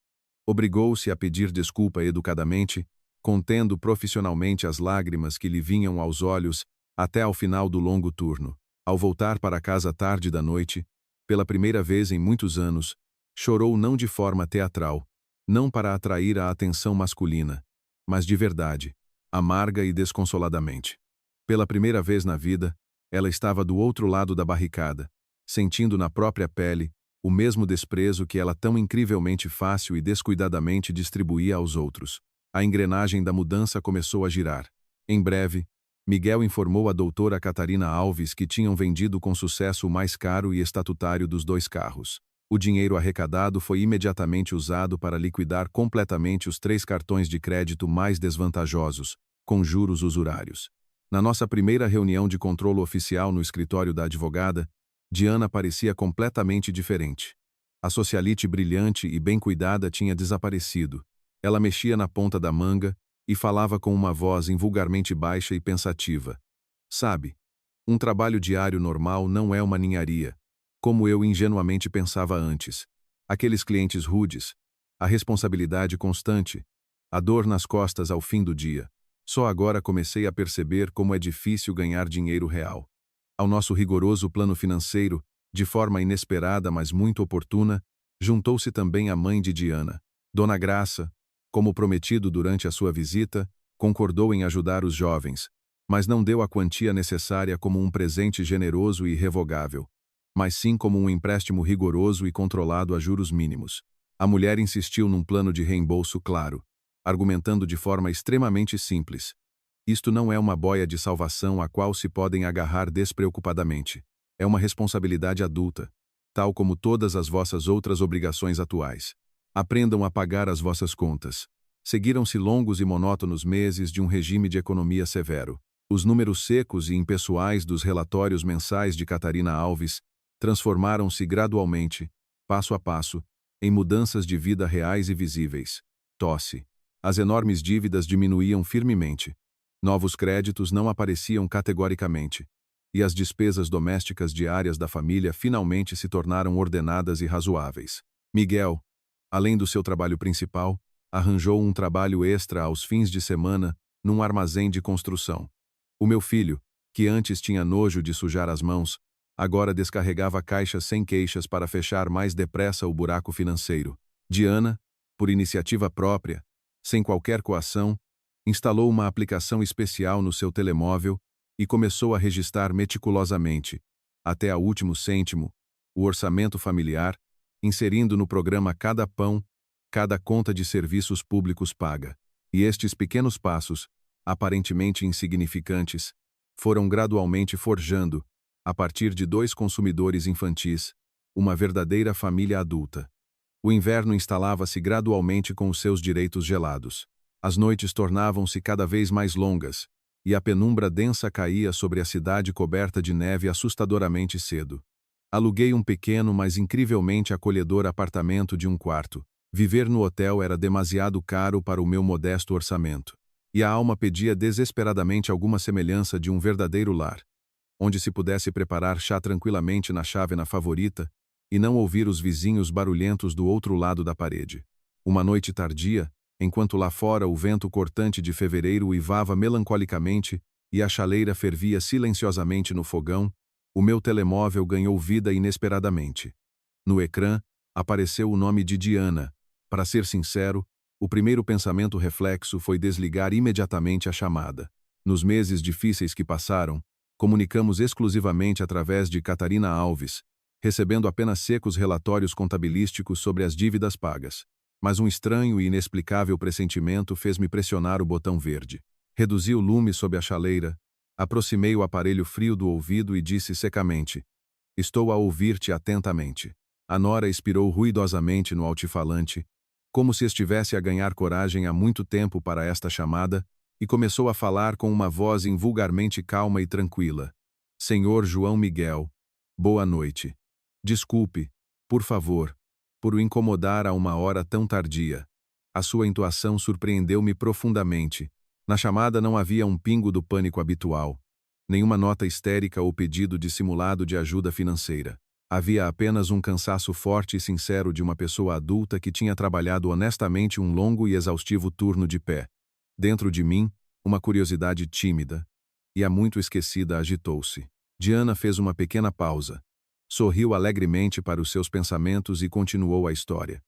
Obrigou-se a pedir desculpa educadamente, contendo profissionalmente as lágrimas que lhe vinham aos olhos até ao final do longo turno. Ao voltar para casa tarde da noite, pela primeira vez em muitos anos, chorou não de forma teatral, não para atrair a atenção masculina, mas de verdade, amarga e desconsoladamente. Pela primeira vez na vida, ela estava do outro lado da barricada, sentindo na própria pele o mesmo desprezo que ela tão incrivelmente fácil e descuidadamente distribuía aos outros. A engrenagem da mudança começou a girar. Em breve, Miguel informou a doutora Catarina Alves que tinham vendido com sucesso o mais caro e estatutário dos 2 carros. O dinheiro arrecadado foi imediatamente usado para liquidar completamente os 3 cartões de crédito mais desvantajosos, com juros usurários. Na nossa primeira reunião de controle oficial no escritório da advogada, Diana parecia completamente diferente. A socialite brilhante e bem cuidada tinha desaparecido. Ela mexia na ponta da manga e falava com uma voz invulgarmente baixa e pensativa. Sabe, um trabalho diário normal não é uma ninharia, como eu ingenuamente pensava antes. Aqueles clientes rudes, a responsabilidade constante, a dor nas costas ao fim do dia. Só agora comecei a perceber como é difícil ganhar dinheiro real. Ao nosso rigoroso plano financeiro, de forma inesperada mas muito oportuna, juntou-se também a mãe de Diana. Dona Graça, como prometido durante a sua visita, concordou em ajudar os jovens, mas não deu a quantia necessária como um presente generoso e irrevogável, mas sim como um empréstimo rigoroso e controlado a juros mínimos. A mulher insistiu num plano de reembolso claro, argumentando de forma extremamente simples. Isto não é uma boia de salvação a qual se podem agarrar despreocupadamente. É uma responsabilidade adulta, tal como todas as vossas outras obrigações atuais. Aprendam a pagar as vossas contas. Seguiram-se longos e monótonos meses de um regime de economia severo. Os números secos e impessoais dos relatórios mensais de Catarina Alves transformaram-se gradualmente, passo a passo, em mudanças de vida reais e visíveis. Tosse. As enormes dívidas diminuíam firmemente. Novos créditos não apareciam categoricamente. E as despesas domésticas diárias da família finalmente se tornaram ordenadas e razoáveis. Miguel, além do seu trabalho principal, arranjou um trabalho extra aos fins de semana num armazém de construção. O meu filho, que antes tinha nojo de sujar as mãos, agora descarregava caixas sem queixas para fechar mais depressa o buraco financeiro. Diana, por iniciativa própria, sem qualquer coação, instalou uma aplicação especial no seu telemóvel e começou a registrar meticulosamente, até ao último cêntimo, o orçamento familiar, inserindo no programa cada pão, cada conta de serviços públicos paga. E estes pequenos passos, aparentemente insignificantes, foram gradualmente forjando, a partir de 2 consumidores infantis, uma verdadeira família adulta. O inverno instalava-se gradualmente com os seus direitos gelados. As noites tornavam-se cada vez mais longas, e a penumbra densa caía sobre a cidade coberta de neve assustadoramente cedo. Aluguei um pequeno, mas incrivelmente acolhedor apartamento de um quarto. Viver no hotel era demasiado caro para o meu modesto orçamento. E a alma pedia desesperadamente alguma semelhança de um verdadeiro lar, onde se pudesse preparar chá tranquilamente na chávena favorita e não ouvir os vizinhos barulhentos do outro lado da parede. Uma noite tardia, enquanto lá fora o vento cortante de fevereiro uivava melancolicamente e a chaleira fervia silenciosamente no fogão, o meu telemóvel ganhou vida inesperadamente. No ecrã, apareceu o nome de Diana. Para ser sincero, o primeiro pensamento reflexo foi desligar imediatamente a chamada. Nos meses difíceis que passaram, comunicamos exclusivamente através de Catarina Alves, recebendo apenas secos relatórios contabilísticos sobre as dívidas pagas. Mas um estranho e inexplicável pressentimento fez-me pressionar o botão verde. Reduzi o lume sob a chaleira, aproximei o aparelho frio do ouvido e disse secamente: "Estou a ouvir-te atentamente." A nora expirou ruidosamente no altifalante, como se estivesse a ganhar coragem há muito tempo para esta chamada, e começou a falar com uma voz invulgarmente calma e tranquila. "Senhor João Miguel, boa noite. Desculpe, por favor, por o incomodar a uma hora tão tardia." A sua entoação surpreendeu-me profundamente. Na chamada não havia um pingo do pânico habitual, nenhuma nota histérica ou pedido dissimulado de ajuda financeira. Havia apenas um cansaço forte e sincero de uma pessoa adulta que tinha trabalhado honestamente um longo e exaustivo turno de pé. Dentro de mim, uma curiosidade tímida e há muito esquecida agitou-se. Diana fez uma pequena pausa, sorriu alegremente para os seus pensamentos e continuou a história.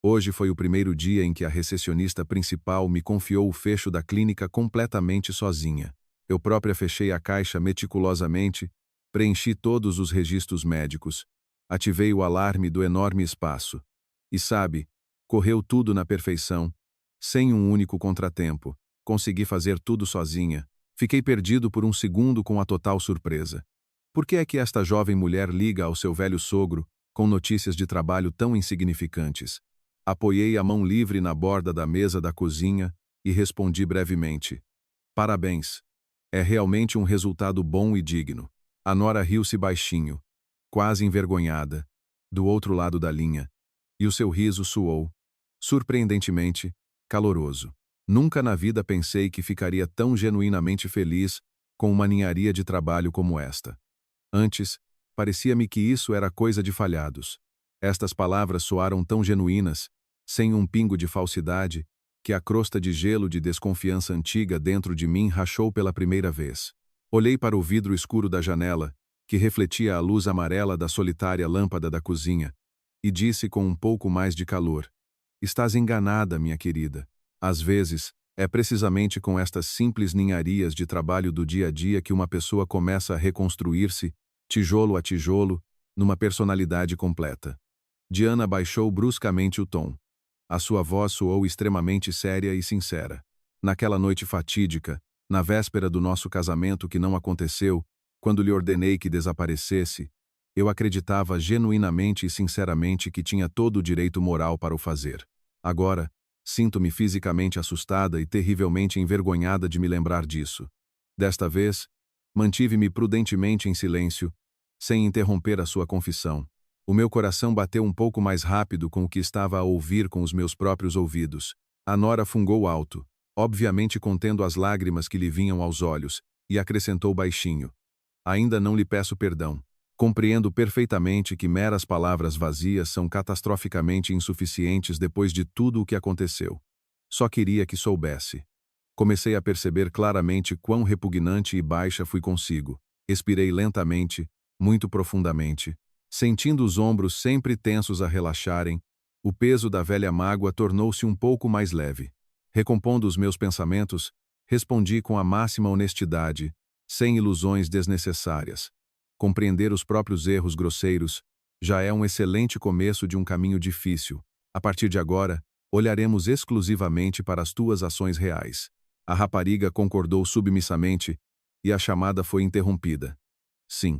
"Hoje foi o primeiro dia em que a recepcionista principal me confiou o fecho da clínica completamente sozinha. Eu própria fechei a caixa meticulosamente, preenchi todos os registros médicos, ativei o alarme do enorme espaço. E sabe, correu tudo na perfeição, sem um único contratempo. Consegui fazer tudo sozinha. Fiquei perdido por um segundo com a total surpresa. Por que é que esta jovem mulher liga ao seu velho sogro com notícias de trabalho tão insignificantes?" Apoiei a mão livre na borda da mesa da cozinha e respondi brevemente: "Parabéns. É realmente um resultado bom e digno." A nora riu-se baixinho, quase envergonhada, do outro lado da linha, e o seu riso soou, surpreendentemente, caloroso. Nunca na vida pensei que ficaria tão genuinamente feliz com uma ninharia de trabalho como esta. Antes, parecia-me que isso era coisa de falhados. Estas palavras soaram tão genuínas, sem um pingo de falsidade, que a crosta de gelo de desconfiança antiga dentro de mim rachou pela primeira vez. Olhei para o vidro escuro da janela, que refletia a luz amarela da solitária lâmpada da cozinha, e disse com um pouco mais de calor: "Estás enganada, minha querida. Às vezes, é precisamente com estas simples ninharias de trabalho do dia a dia que uma pessoa começa a reconstruir-se, tijolo a tijolo, numa personalidade completa." Diana baixou bruscamente o tom. A sua voz soou extremamente séria e sincera. Naquela noite fatídica, na véspera do nosso casamento que não aconteceu, quando lhe ordenei que desaparecesse, eu acreditava genuinamente e sinceramente que tinha todo o direito moral para o fazer. Agora, sinto-me fisicamente assustada e terrivelmente envergonhada de me lembrar disso. Desta vez, mantive-me prudentemente em silêncio, sem interromper a sua confissão. O meu coração bateu um pouco mais rápido com o que estava a ouvir com os meus próprios ouvidos. A nora fungou alto, obviamente contendo as lágrimas que lhe vinham aos olhos, e acrescentou baixinho: "Ainda não lhe peço perdão. Compreendo perfeitamente que meras palavras vazias são catastroficamente insuficientes depois de tudo o que aconteceu. Só queria que soubesse." Comecei a perceber claramente quão repugnante e baixa fui consigo. Expirei lentamente, muito profundamente. Sentindo os ombros sempre tensos a relaxarem, o peso da velha mágoa tornou-se um pouco mais leve. Recompondo os meus pensamentos, respondi com a máxima honestidade, sem ilusões desnecessárias. Compreender os próprios erros grosseiros já é um excelente começo de um caminho difícil. A partir de agora, olharemos exclusivamente para as tuas ações reais. A rapariga concordou submissamente e a chamada foi interrompida. "Sim.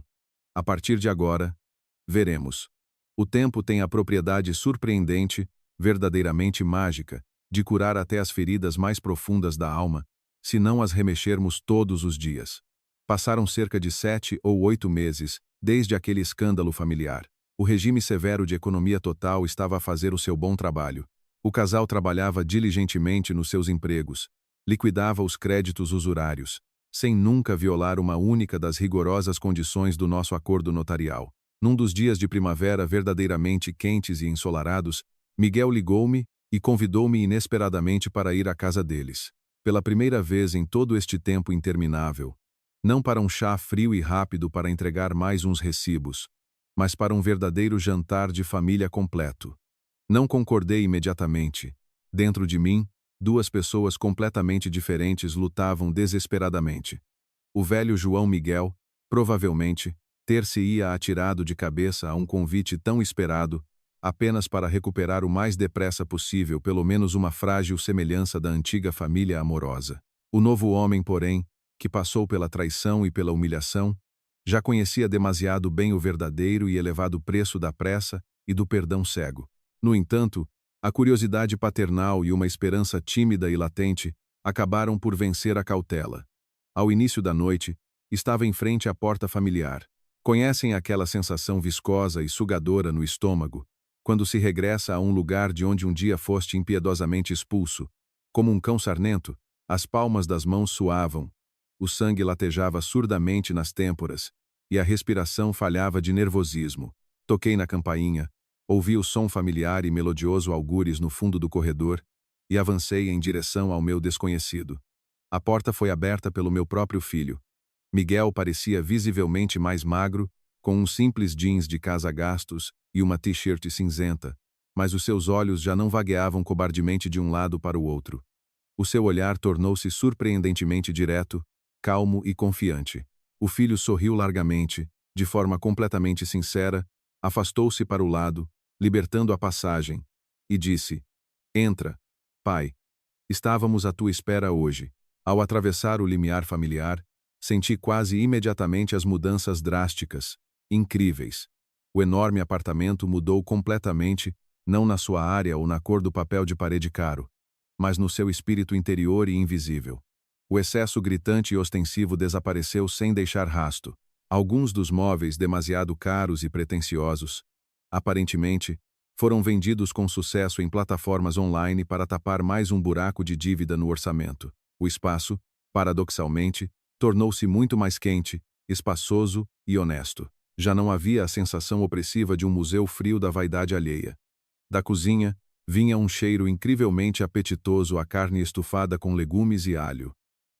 A partir de agora, veremos. O tempo tem a propriedade surpreendente, verdadeiramente mágica, de curar até as feridas mais profundas da alma, se não as remexermos todos os dias. Passaram cerca de 7 ou 8 meses, desde aquele escândalo familiar. O regime severo de economia total estava a fazer o seu bom trabalho. O casal trabalhava diligentemente nos seus empregos, liquidava os créditos usurários, sem nunca violar uma única das rigorosas condições do nosso acordo notarial. Num dos dias de primavera verdadeiramente quentes e ensolarados, Miguel ligou-me e convidou-me inesperadamente para ir à casa deles. Pela primeira vez em todo este tempo interminável, não para um chá frio e rápido para entregar mais uns recibos, mas para um verdadeiro jantar de família completo. Não concordei imediatamente. Dentro de mim, duas pessoas completamente diferentes lutavam desesperadamente. O velho João Miguel, provavelmente, ter-se-ia atirado de cabeça a um convite tão esperado, apenas para recuperar o mais depressa possível pelo menos uma frágil semelhança da antiga família amorosa. O novo homem, porém, que passou pela traição e pela humilhação, já conhecia demasiado bem o verdadeiro e elevado preço da pressa e do perdão cego. No entanto, a curiosidade paternal e uma esperança tímida e latente acabaram por vencer a cautela. Ao início da noite, estava em frente à porta familiar. Conhecem aquela sensação viscosa e sugadora no estômago, quando se regressa a um lugar de onde um dia foste impiedosamente expulso? Como um cão sarnento, as palmas das mãos suavam, o sangue latejava surdamente nas têmporas, e a respiração falhava de nervosismo. Toquei na campainha, ouvi o som familiar e melodioso algures no fundo do corredor, e avancei em direção ao meu desconhecido. A porta foi aberta pelo meu próprio filho. Miguel parecia visivelmente mais magro, com um simples jeans de casa gastos e uma t-shirt cinzenta, mas os seus olhos já não vagueavam cobardemente de um lado para o outro. O seu olhar tornou-se surpreendentemente direto, calmo e confiante. O filho sorriu largamente, de forma completamente sincera, afastou-se para o lado, libertando a passagem, e disse: "Entra, pai. Estávamos à tua espera hoje." Ao atravessar o limiar familiar, senti quase imediatamente as mudanças drásticas, incríveis. O enorme apartamento mudou completamente, não na sua área ou na cor do papel de parede caro, mas no seu espírito interior e invisível. O excesso gritante e ostensivo desapareceu sem deixar rasto. Alguns dos móveis demasiado caros e pretensiosos, aparentemente, foram vendidos com sucesso em plataformas online para tapar mais um buraco de dívida no orçamento. O espaço, paradoxalmente, tornou-se muito mais quente, espaçoso e honesto. Já não havia a sensação opressiva de um museu frio da vaidade alheia. Da cozinha, vinha um cheiro incrivelmente apetitoso a carne estufada com legumes e alho.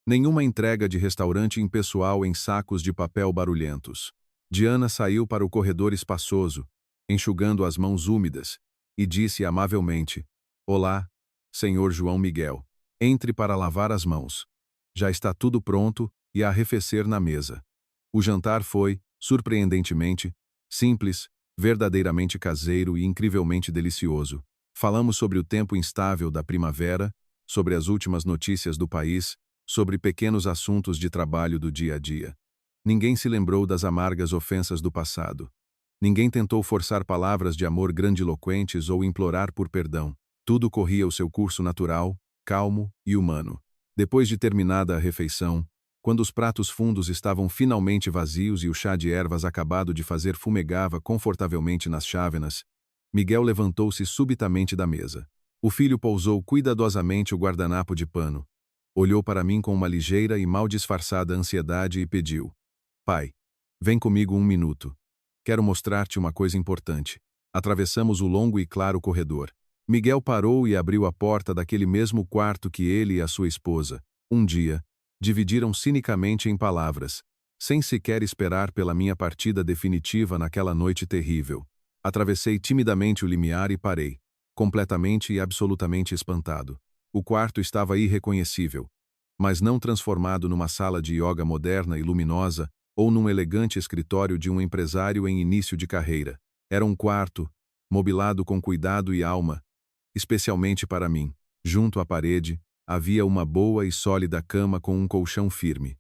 Nenhuma entrega de restaurante impessoal em sacos de papel barulhentos. Diana saiu para o corredor espaçoso, enxugando as mãos úmidas, e disse amavelmente: "Olá, senhor João Miguel. Entre para lavar as mãos. Já está tudo pronto e a arrefecer na mesa." O jantar foi, surpreendentemente, simples, verdadeiramente caseiro e incrivelmente delicioso. Falamos sobre o tempo instável da primavera, sobre as últimas notícias do país, sobre pequenos assuntos de trabalho do dia a dia. Ninguém se lembrou das amargas ofensas do passado. Ninguém tentou forçar palavras de amor grandiloquentes ou implorar por perdão. Tudo corria o seu curso natural, calmo e humano. Depois de terminada a refeição, quando os pratos fundos estavam finalmente vazios e o chá de ervas acabado de fazer fumegava confortavelmente nas chávenas, Miguel levantou-se subitamente da mesa. O filho pousou cuidadosamente o guardanapo de pano. Olhou para mim com uma ligeira e mal disfarçada ansiedade e pediu: "Pai, vem comigo um minuto. Quero mostrar-te uma coisa importante." Atravessamos o longo e claro corredor. Miguel parou e abriu a porta daquele mesmo quarto que ele e a sua esposa, um dia, dividiram cinicamente em palavras, sem sequer esperar pela minha partida definitiva naquela noite terrível. Atravessei timidamente o limiar e parei, completamente e absolutamente espantado. O quarto estava irreconhecível, mas não transformado numa sala de yoga moderna e luminosa ou num elegante escritório de um empresário em início de carreira. Era um quarto, mobilado com cuidado e alma, especialmente para mim. Junto à parede, havia uma boa e sólida cama com um colchão firme.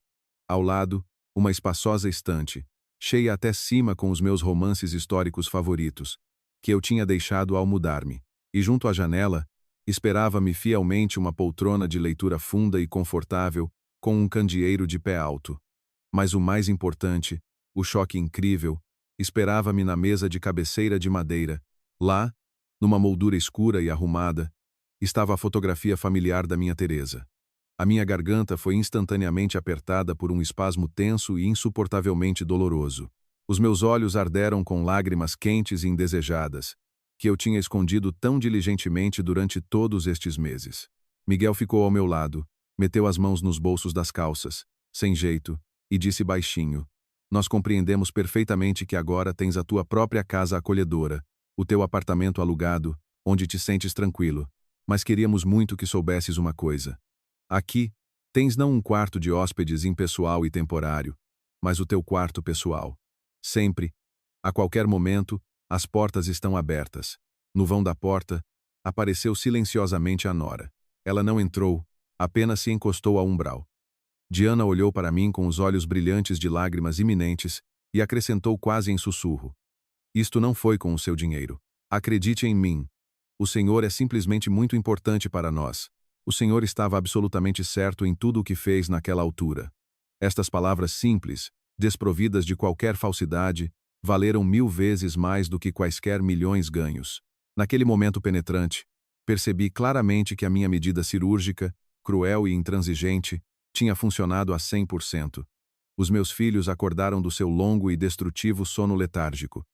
Ao lado, uma espaçosa estante, cheia até cima com os meus romances históricos favoritos, que eu tinha deixado ao mudar-me. E junto à janela, Esperava-me fielmente uma poltrona de leitura funda e confortável, com um candeeiro de pé alto. Mas o mais importante, o choque incrível, esperava-me na mesa de cabeceira de madeira. Lá, numa moldura escura e arrumada, estava a fotografia familiar da minha Teresa. A minha garganta foi instantaneamente apertada por um espasmo tenso e insuportavelmente doloroso. Os meus olhos arderam com lágrimas quentes e indesejadas, que eu tinha escondido tão diligentemente durante todos estes meses. Miguel ficou ao meu lado, meteu as mãos nos bolsos das calças, sem jeito, e disse baixinho: "Nós compreendemos perfeitamente que agora tens a tua própria casa acolhedora, o teu apartamento alugado, onde te sentes tranquilo. Mas queríamos muito que soubesses uma coisa. Aqui, tens não um quarto de hóspedes impessoal e temporário, mas o teu quarto pessoal. Sempre, a qualquer momento, as portas estão abertas." No vão da porta, apareceu silenciosamente a nora. Ela não entrou, apenas se encostou ao umbral. Diana olhou para mim com os olhos brilhantes de lágrimas iminentes e acrescentou quase em sussurro: "Isto não foi com o seu dinheiro. Acredite em mim. O Senhor é simplesmente muito importante para nós. O Senhor estava absolutamente certo em tudo o que fez naquela altura." Estas palavras simples, desprovidas de qualquer falsidade, valeram 1000 vezes mais do que quaisquer milhões ganhos. Naquele momento penetrante, percebi claramente que a minha medida cirúrgica, cruel e intransigente, tinha funcionado a 100%. Os meus filhos acordaram do seu longo e destrutivo sono letárgico.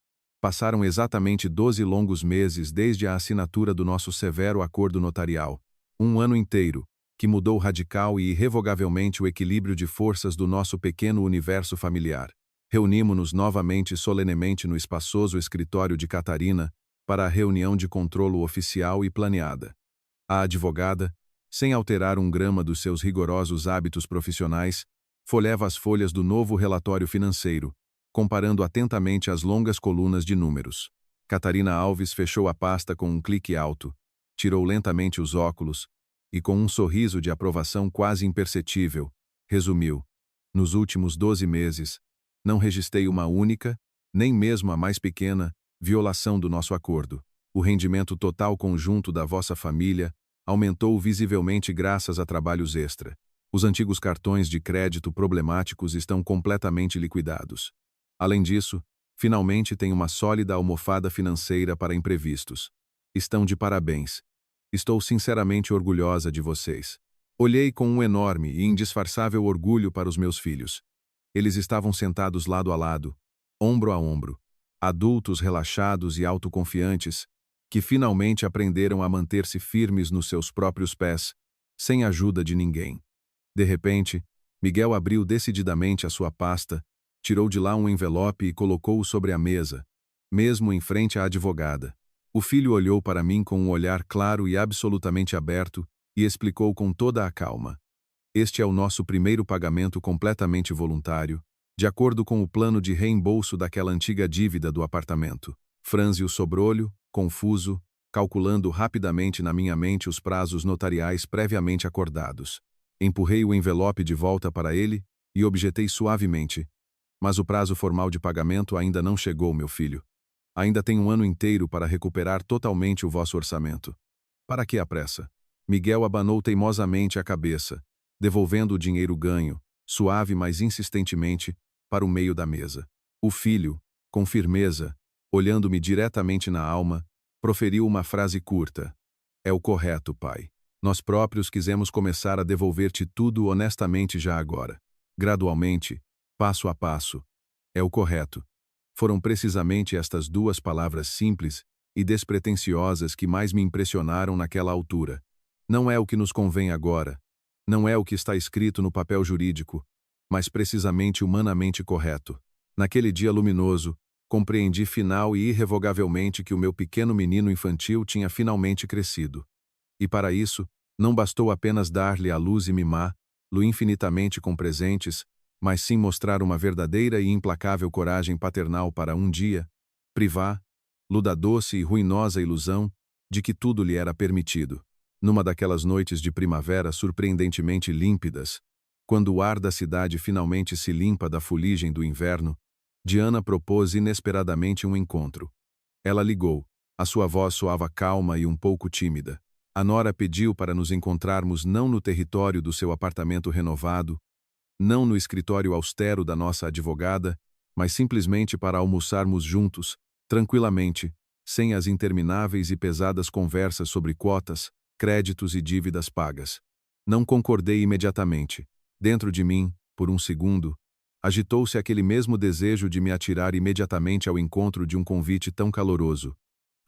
Passaram exatamente 12 longos meses desde a assinatura do nosso severo acordo notarial. Um ano inteiro, que mudou radical e irrevogavelmente o equilíbrio de forças do nosso pequeno universo familiar. Reunimos-nos novamente solenemente no espaçoso escritório de Catarina para a reunião de controlo oficial e planeada. A advogada, sem alterar um grama dos seus rigorosos hábitos profissionais, folhava as folhas do novo relatório financeiro, comparando atentamente as longas colunas de números. Catarina Alves fechou a pasta com um clique alto, tirou lentamente os óculos e, com um sorriso de aprovação quase imperceptível, resumiu: "Nos últimos 12 meses, não registrei uma única, nem mesmo a mais pequena, violação do nosso acordo. O rendimento total conjunto da vossa família aumentou visivelmente graças a trabalhos extra. Os antigos cartões de crédito problemáticos estão completamente liquidados. Além disso, finalmente tem uma sólida almofada financeira para imprevistos. Estão de parabéns. Estou sinceramente orgulhosa de vocês." Olhei com um enorme e indisfarçável orgulho para os meus filhos. Eles estavam sentados lado a lado, ombro a ombro, adultos relaxados e autoconfiantes, que finalmente aprenderam a manter-se firmes nos seus próprios pés, sem ajuda de ninguém. De repente, Miguel abriu decididamente a sua pasta, tirou de lá um envelope e colocou-o sobre a mesa, mesmo em frente à advogada. O filho olhou para mim com um olhar claro e absolutamente aberto e explicou com toda a calma: "Este é o nosso primeiro pagamento completamente voluntário, de acordo com o plano de reembolso daquela antiga dívida do apartamento." Franzi o sobrolho, confuso, calculando rapidamente na minha mente os prazos notariais previamente acordados. Empurrei o envelope de volta para ele e objetei suavemente: "Mas o prazo formal de pagamento ainda não chegou, meu filho. Ainda tem um ano inteiro para recuperar totalmente o vosso orçamento. Para que a pressa?" Miguel abanou teimosamente a cabeça, devolvendo o dinheiro ganho, suave mas insistentemente, para o meio da mesa. O filho, com firmeza, olhando-me diretamente na alma, proferiu uma frase curta: "É o correto, pai. Nós próprios quisemos começar a devolver-te tudo honestamente já agora. Gradualmente, passo a passo. É o correto." Foram precisamente estas duas palavras simples e despretensiosas que mais me impressionaram naquela altura. Não é o que nos convém agora, não é o que está escrito no papel jurídico, mas precisamente humanamente correto. Naquele dia luminoso, compreendi final e irrevogavelmente que o meu pequeno menino infantil tinha finalmente crescido. E para isso, não bastou apenas dar-lhe a luz e mimá-lo infinitamente com presentes, mas sim mostrar uma verdadeira e implacável coragem paternal para um dia privá-lo da doce e ruinosa ilusão de que tudo lhe era permitido. Numa daquelas noites de primavera surpreendentemente límpidas, quando o ar da cidade finalmente se limpa da fuligem do inverno, Diana propôs inesperadamente um encontro. Ela ligou. A sua voz soava calma e um pouco tímida. A nora pediu para nos encontrarmos não no território do seu apartamento renovado, não no escritório austero da nossa advogada, mas simplesmente para almoçarmos juntos, tranquilamente, sem as intermináveis e pesadas conversas sobre quotas, créditos e dívidas pagas. Não concordei imediatamente. Dentro de mim, por um segundo, agitou-se aquele mesmo desejo de me atirar imediatamente ao encontro de um convite tão caloroso,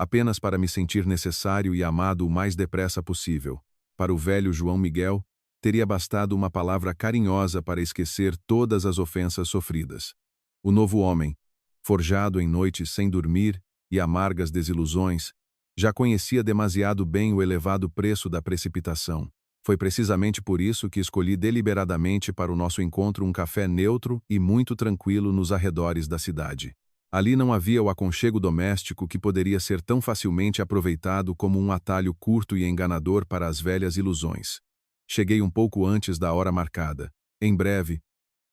apenas para me sentir necessário e amado o mais depressa possível. Para o velho João Miguel, teria bastado uma palavra carinhosa para esquecer todas as ofensas sofridas. O novo homem, forjado em noites sem dormir e amargas desilusões, já conhecia demasiado bem o elevado preço da precipitação. Foi precisamente por isso que escolhi deliberadamente para o nosso encontro um café neutro e muito tranquilo nos arredores da cidade. Ali não havia o aconchego doméstico que poderia ser tão facilmente aproveitado como um atalho curto e enganador para as velhas ilusões. Cheguei um pouco antes da hora marcada. Em breve,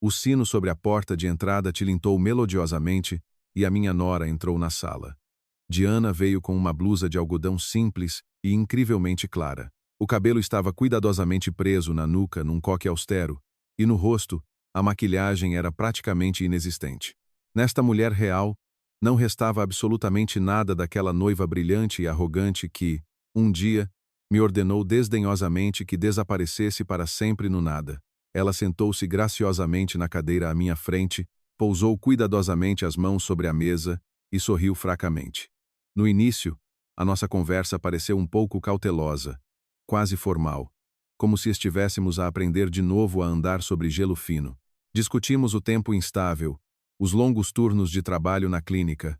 o sino sobre a porta de entrada tilintou melodiosamente e a minha nora entrou na sala. Diana veio com uma blusa de algodão simples e incrivelmente clara. O cabelo estava cuidadosamente preso na nuca num coque austero, e no rosto, a maquilhagem era praticamente inexistente. Nesta mulher real, não restava absolutamente nada daquela noiva brilhante e arrogante que, um dia, me ordenou desdenhosamente que desaparecesse para sempre no nada. Ela sentou-se graciosamente na cadeira à minha frente, pousou cuidadosamente as mãos sobre a mesa e sorriu fracamente. No início, a nossa conversa pareceu um pouco cautelosa, quase formal, como se estivéssemos a aprender de novo a andar sobre gelo fino. Discutimos o tempo instável, os longos turnos de trabalho na clínica,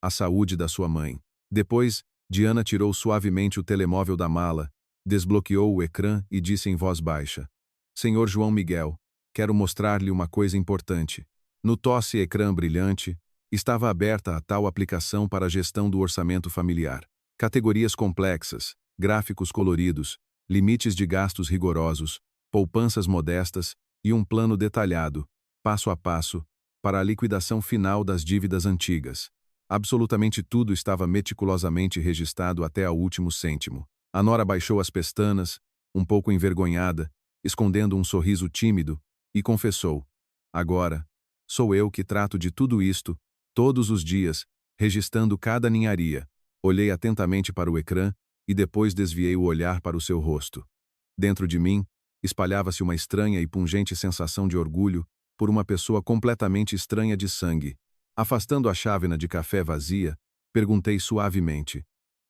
a saúde da sua mãe. Depois, Diana tirou suavemente o telemóvel da mala, desbloqueou o ecrã e disse em voz baixa: Senhor João Miguel, quero mostrar-lhe uma coisa importante. No tosse ecrã brilhante, estava aberta a tal aplicação para a gestão do orçamento familiar. Categorias complexas, gráficos coloridos, limites de gastos rigorosos, poupanças modestas e um plano detalhado, passo a passo, para a liquidação final das dívidas antigas. Absolutamente tudo estava meticulosamente registrado até ao último cêntimo. A nora baixou as pestanas, um pouco envergonhada, escondendo um sorriso tímido, e confessou: Agora, sou eu que trato de tudo isto, todos os dias, registrando cada ninharia. Olhei atentamente para o ecrã e depois desviei o olhar para o seu rosto. Dentro de mim, espalhava-se uma estranha e pungente sensação de orgulho por uma pessoa completamente estranha de sangue. Afastando a chávena de café vazia, perguntei suavemente: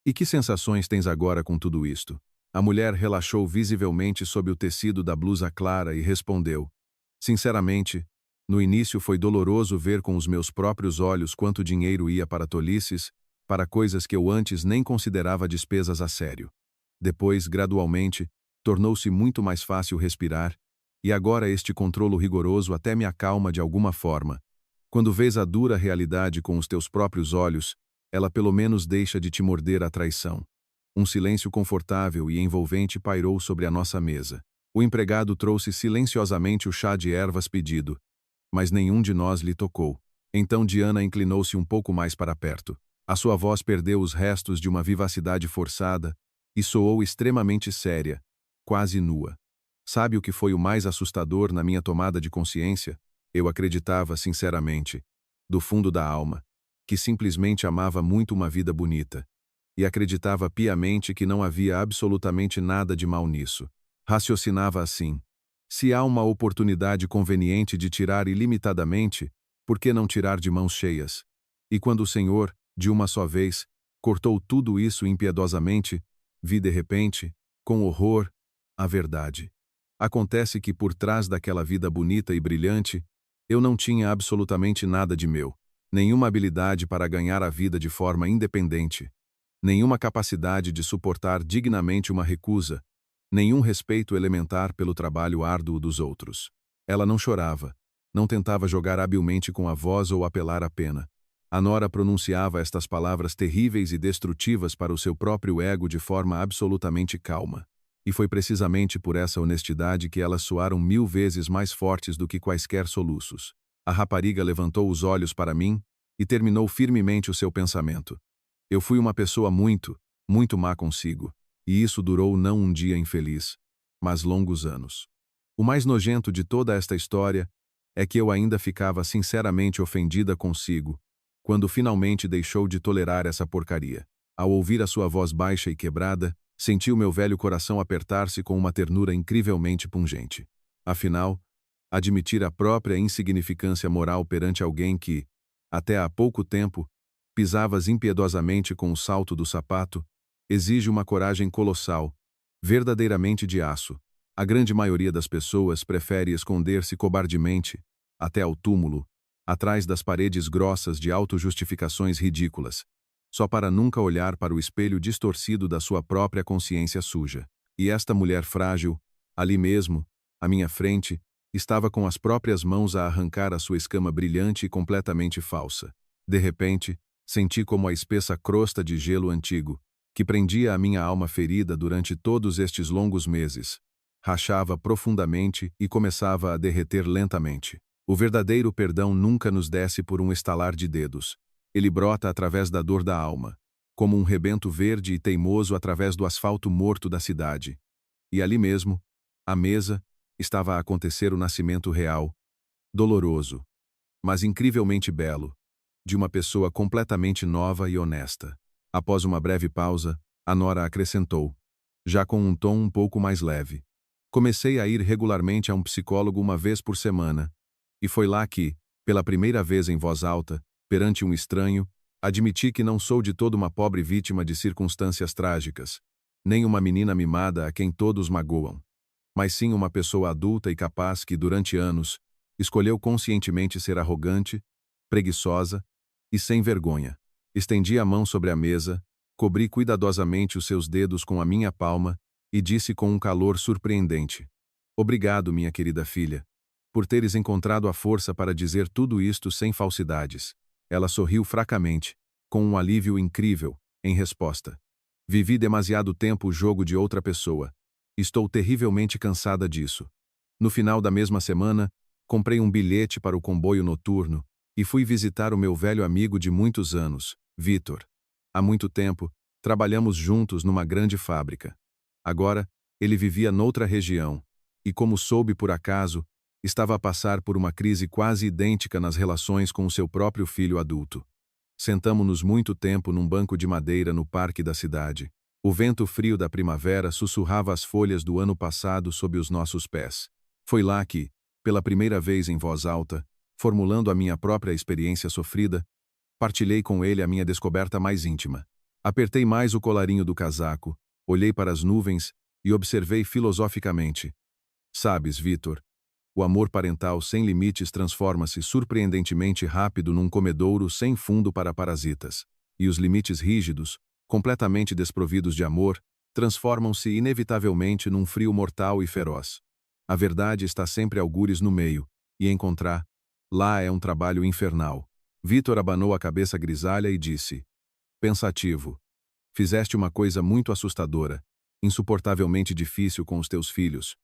E que sensações tens agora com tudo isto? A mulher relaxou visivelmente sob o tecido da blusa clara e respondeu: Sinceramente, no início foi doloroso ver com os meus próprios olhos quanto dinheiro ia para tolices, para coisas que eu antes nem considerava despesas a sério. Depois, gradualmente, tornou-se muito mais fácil respirar, e agora este controlo rigoroso até me acalma de alguma forma. Quando vês a dura realidade com os teus próprios olhos, ela pelo menos deixa de te morder a traição. Um silêncio confortável e envolvente pairou sobre a nossa mesa. O empregado trouxe silenciosamente o chá de ervas pedido, mas nenhum de nós lhe tocou. Então Diana inclinou-se um pouco mais para perto. A sua voz perdeu os restos de uma vivacidade forçada e soou extremamente séria, quase nua. Sabe o que foi o mais assustador na minha tomada de consciência? Eu acreditava, sinceramente, do fundo da alma, que simplesmente amava muito uma vida bonita. E acreditava piamente que não havia absolutamente nada de mal nisso. Raciocinava assim: se há uma oportunidade conveniente de tirar ilimitadamente, por que não tirar de mãos cheias? E quando o Senhor, de uma só vez, cortou tudo isso impiedosamente, vi de repente, com horror, a verdade. Acontece que por trás daquela vida bonita e brilhante, eu não tinha absolutamente nada de meu, nenhuma habilidade para ganhar a vida de forma independente, nenhuma capacidade de suportar dignamente uma recusa, nenhum respeito elementar pelo trabalho árduo dos outros. Ela não chorava, não tentava jogar habilmente com a voz ou apelar à pena. A nora pronunciava estas palavras terríveis e destrutivas para o seu próprio ego de forma absolutamente calma. E foi precisamente por essa honestidade que elas soaram 1000 vezes mais fortes do que quaisquer soluços. A rapariga levantou os olhos para mim e terminou firmemente o seu pensamento. Eu fui uma pessoa muito, muito má consigo. E isso durou não um dia infeliz, mas longos anos. O mais nojento de toda esta história é que eu ainda ficava sinceramente ofendida consigo, quando finalmente deixou de tolerar essa porcaria. Ao ouvir a sua voz baixa e quebrada, senti o meu velho coração apertar-se com uma ternura incrivelmente pungente. Afinal, admitir a própria insignificância moral perante alguém que, até há pouco tempo, pisavas impiedosamente com o salto do sapato, exige uma coragem colossal, verdadeiramente de aço. A grande maioria das pessoas prefere esconder-se cobardemente, até ao túmulo, atrás das paredes grossas de autojustificações ridículas, só para nunca olhar para o espelho distorcido da sua própria consciência suja. E esta mulher frágil, ali mesmo, à minha frente, estava com as próprias mãos a arrancar a sua escama brilhante e completamente falsa. De repente, senti como a espessa crosta de gelo antigo, que prendia a minha alma ferida durante todos estes longos meses, rachava profundamente e começava a derreter lentamente. O verdadeiro perdão nunca nos desce por um estalar de dedos. Ele brota através da dor da alma, como um rebento verde e teimoso através do asfalto morto da cidade. E ali mesmo, à mesa, estava a acontecer o nascimento real, doloroso, mas incrivelmente belo, de uma pessoa completamente nova e honesta. Após uma breve pausa, a nora acrescentou, já com um tom um pouco mais leve. Comecei a ir regularmente a um psicólogo uma vez por semana, e foi lá que, pela primeira vez em voz alta, perante um estranho, admiti que não sou de todo uma pobre vítima de circunstâncias trágicas, nem uma menina mimada a quem todos magoam, mas sim uma pessoa adulta e capaz que, durante anos, escolheu conscientemente ser arrogante, preguiçosa e sem vergonha. Estendi a mão sobre a mesa, cobri cuidadosamente os seus dedos com a minha palma e disse com um calor surpreendente: Obrigado, minha querida filha, por teres encontrado a força para dizer tudo isto sem falsidades. Ela sorriu fracamente, com um alívio incrível, em resposta. Vivi demasiado tempo o jogo de outra pessoa. Estou terrivelmente cansada disso. No final da mesma semana, comprei um bilhete para o comboio noturno e fui visitar o meu velho amigo de muitos anos, Vitor. Há muito tempo, trabalhamos juntos numa grande fábrica. Agora, ele vivia noutra região, e como soube por acaso, estava a passar por uma crise quase idêntica nas relações com o seu próprio filho adulto. Sentamo-nos muito tempo num banco de madeira no parque da cidade. O vento frio da primavera sussurrava as folhas do ano passado sob os nossos pés. Foi lá que, pela primeira vez em voz alta, formulando a minha própria experiência sofrida, partilhei com ele a minha descoberta mais íntima. Apertei mais o colarinho do casaco, olhei para as nuvens e observei filosoficamente. Sabes, Vitor, o amor parental sem limites transforma-se surpreendentemente rápido num comedouro sem fundo para parasitas. E os limites rígidos, completamente desprovidos de amor, transformam-se inevitavelmente num frio mortal e feroz. A verdade está sempre algures no meio, e encontrar lá é um trabalho infernal. Vitor abanou a cabeça grisalha e disse, pensativo, fizeste uma coisa muito assustadora, insuportavelmente difícil com os teus filhos.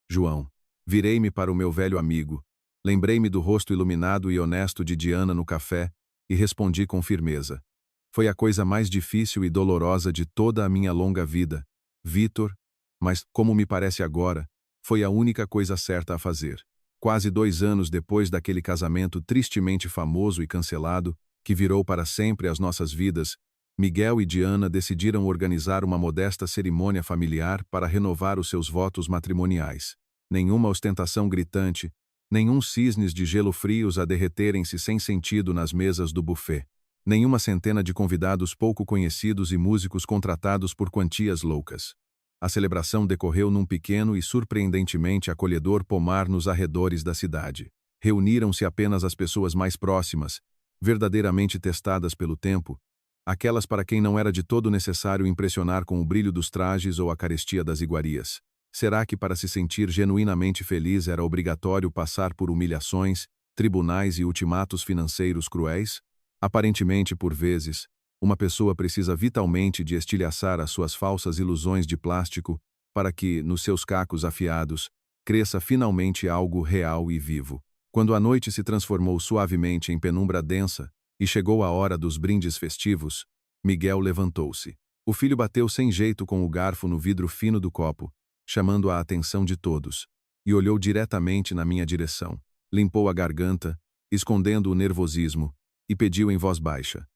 João. Virei-me para o meu velho amigo, lembrei-me do rosto iluminado e honesto de Diana no café e respondi com firmeza. Foi a coisa mais difícil e dolorosa de toda a minha longa vida, Vitor, mas, como me parece agora, foi a única coisa certa a fazer. Quase 2 anos depois daquele casamento tristemente famoso e cancelado, que virou para sempre as nossas vidas, Miguel e Diana decidiram organizar uma modesta cerimônia familiar para renovar os seus votos matrimoniais. Nenhuma ostentação gritante, nenhum cisnes de gelo frios a derreterem-se sem sentido nas mesas do buffet. Nenhuma centena de convidados pouco conhecidos e músicos contratados por quantias loucas. A celebração decorreu num pequeno e surpreendentemente acolhedor pomar nos arredores da cidade. Reuniram-se apenas as pessoas mais próximas, verdadeiramente testadas pelo tempo, aquelas para quem não era de todo necessário impressionar com o brilho dos trajes ou a carestia das iguarias. Será que para se sentir genuinamente feliz era obrigatório passar por humilhações, tribunais e ultimatos financeiros cruéis? Aparentemente, por vezes, uma pessoa precisa vitalmente de estilhaçar as suas falsas ilusões de plástico para que, nos seus cacos afiados, cresça finalmente algo real e vivo. Quando a noite se transformou suavemente em penumbra densa e chegou a hora dos brindes festivos, Miguel levantou-se. O filho bateu sem jeito com o garfo no vidro fino do copo, chamando a atenção de todos, e olhou diretamente na minha direção. Limpou a garganta, escondendo o nervosismo, e pediu em voz baixa: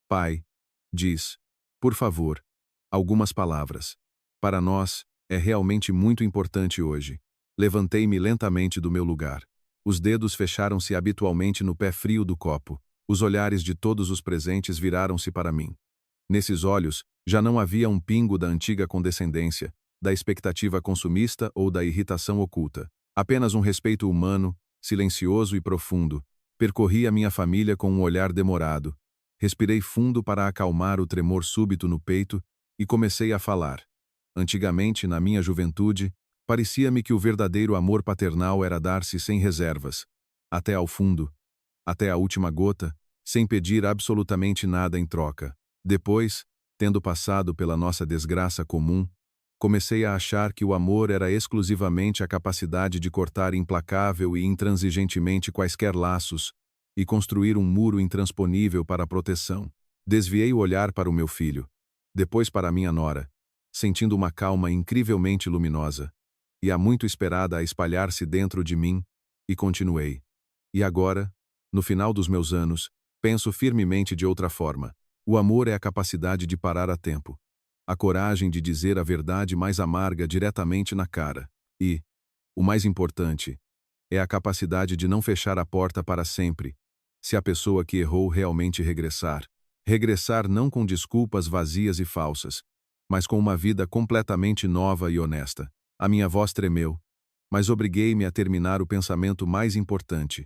Pai, diz, por favor, algumas palavras. Para nós, é realmente muito importante hoje. Levantei-me lentamente do meu lugar. Os dedos fecharam-se habitualmente no pé frio do copo. Os olhares de todos os presentes viraram-se para mim. Nesses olhos, já não havia um pingo da antiga condescendência, da expectativa consumista ou da irritação oculta. Apenas um respeito humano, silencioso e profundo. Percorri a minha família com um olhar demorado. Respirei fundo para acalmar o tremor súbito no peito e comecei a falar. Antigamente, na minha juventude, parecia-me que o verdadeiro amor paternal era dar-se sem reservas, até ao fundo, até a última gota, sem pedir absolutamente nada em troca. Depois, tendo passado pela nossa desgraça comum, comecei a achar que o amor era exclusivamente a capacidade de cortar implacável e intransigentemente quaisquer laços e construir um muro intransponível para a proteção. Desviei o olhar para o meu filho, depois para minha nora, sentindo uma calma incrivelmente luminosa, e a muito esperada a espalhar-se dentro de mim, e continuei. E agora, no final dos meus anos, penso firmemente de outra forma. O amor é a capacidade de parar a tempo, a coragem de dizer a verdade mais amarga diretamente na cara, e, o mais importante, é a capacidade de não fechar a porta para sempre, se a pessoa que errou realmente regressar. Regressar não com desculpas vazias e falsas, mas com uma vida completamente nova e honesta. A minha voz tremeu, mas obriguei-me a terminar o pensamento mais importante.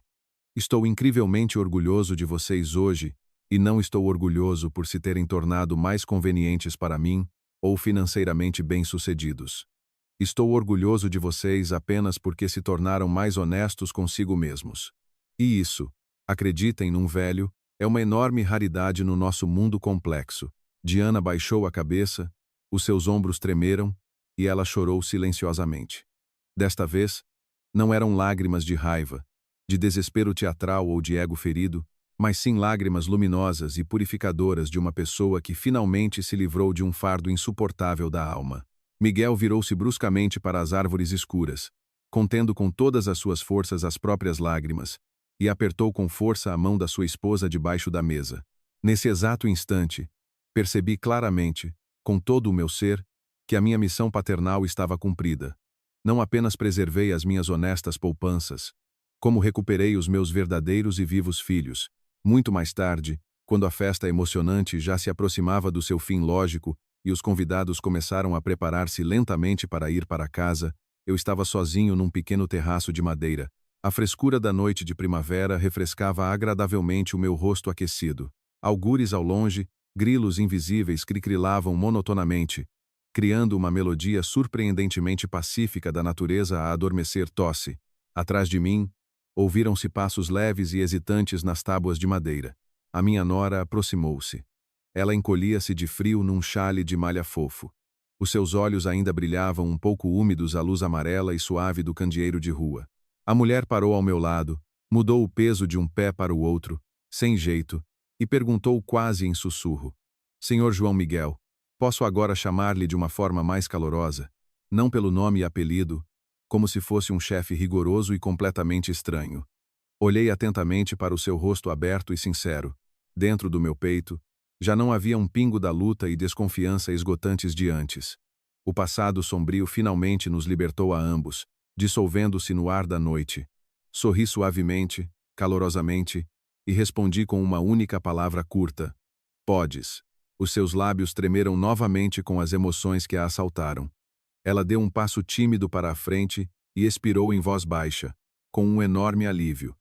Estou incrivelmente orgulhoso de vocês hoje, e não estou orgulhoso por se terem tornado mais convenientes para mim ou financeiramente bem-sucedidos. Estou orgulhoso de vocês apenas porque se tornaram mais honestos consigo mesmos. E isso, acreditem num velho, é uma enorme raridade no nosso mundo complexo. Diana baixou a cabeça, os seus ombros tremeram, e ela chorou silenciosamente. Desta vez, não eram lágrimas de raiva, de desespero teatral ou de ego ferido, mas sim lágrimas luminosas e purificadoras de uma pessoa que finalmente se livrou de um fardo insuportável da alma. Miguel virou-se bruscamente para as árvores escuras, contendo com todas as suas forças as próprias lágrimas, e apertou com força a mão da sua esposa debaixo da mesa. Nesse exato instante, percebi claramente, com todo o meu ser, que a minha missão paternal estava cumprida. Não apenas preservei as minhas honestas poupanças, como recuperei os meus verdadeiros e vivos filhos. Muito mais tarde, quando a festa emocionante já se aproximava do seu fim lógico e os convidados começaram a preparar-se lentamente para ir para casa, eu estava sozinho num pequeno terraço de madeira. A frescura da noite de primavera refrescava agradavelmente o meu rosto aquecido. Algures ao longe, grilos invisíveis cricrilavam monotonamente, criando uma melodia surpreendentemente pacífica da natureza a adormecer tosse. Atrás de mim, ouviram-se passos leves e hesitantes nas tábuas de madeira. A minha nora aproximou-se. Ela encolhia-se de frio num xale de malha fofo. Os seus olhos ainda brilhavam um pouco úmidos à luz amarela e suave do candeeiro de rua. A mulher parou ao meu lado, mudou o peso de um pé para o outro, sem jeito, e perguntou quase em sussurro: Senhor João Miguel, posso agora chamar-lhe de uma forma mais calorosa, não pelo nome e apelido, como se fosse um chefe rigoroso e completamente estranho. Olhei atentamente para o seu rosto aberto e sincero. Dentro do meu peito, já não havia um pingo da luta e desconfiança esgotantes de antes. O passado sombrio finalmente nos libertou a ambos, dissolvendo-se no ar da noite. Sorri suavemente, calorosamente, e respondi com uma única palavra curta: Podes. Os seus lábios tremeram novamente com as emoções que a assaltaram. Ela deu um passo tímido para a frente e expirou em voz baixa, com um enorme alívio.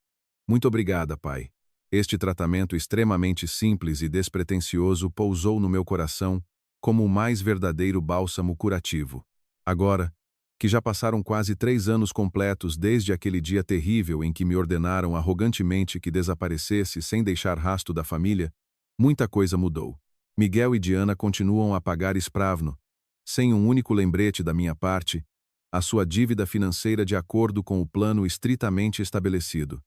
Muito obrigada, pai. Este tratamento extremamente simples e despretensioso pousou no meu coração como o mais verdadeiro bálsamo curativo. Agora, que já passaram quase 3 anos completos desde aquele dia terrível em que me ordenaram arrogantemente que desaparecesse sem deixar rastro da família, muita coisa mudou. Miguel e Diana continuam a pagar espravno, sem um único lembrete da minha parte, a sua dívida financeira de acordo com o plano estritamente estabelecido.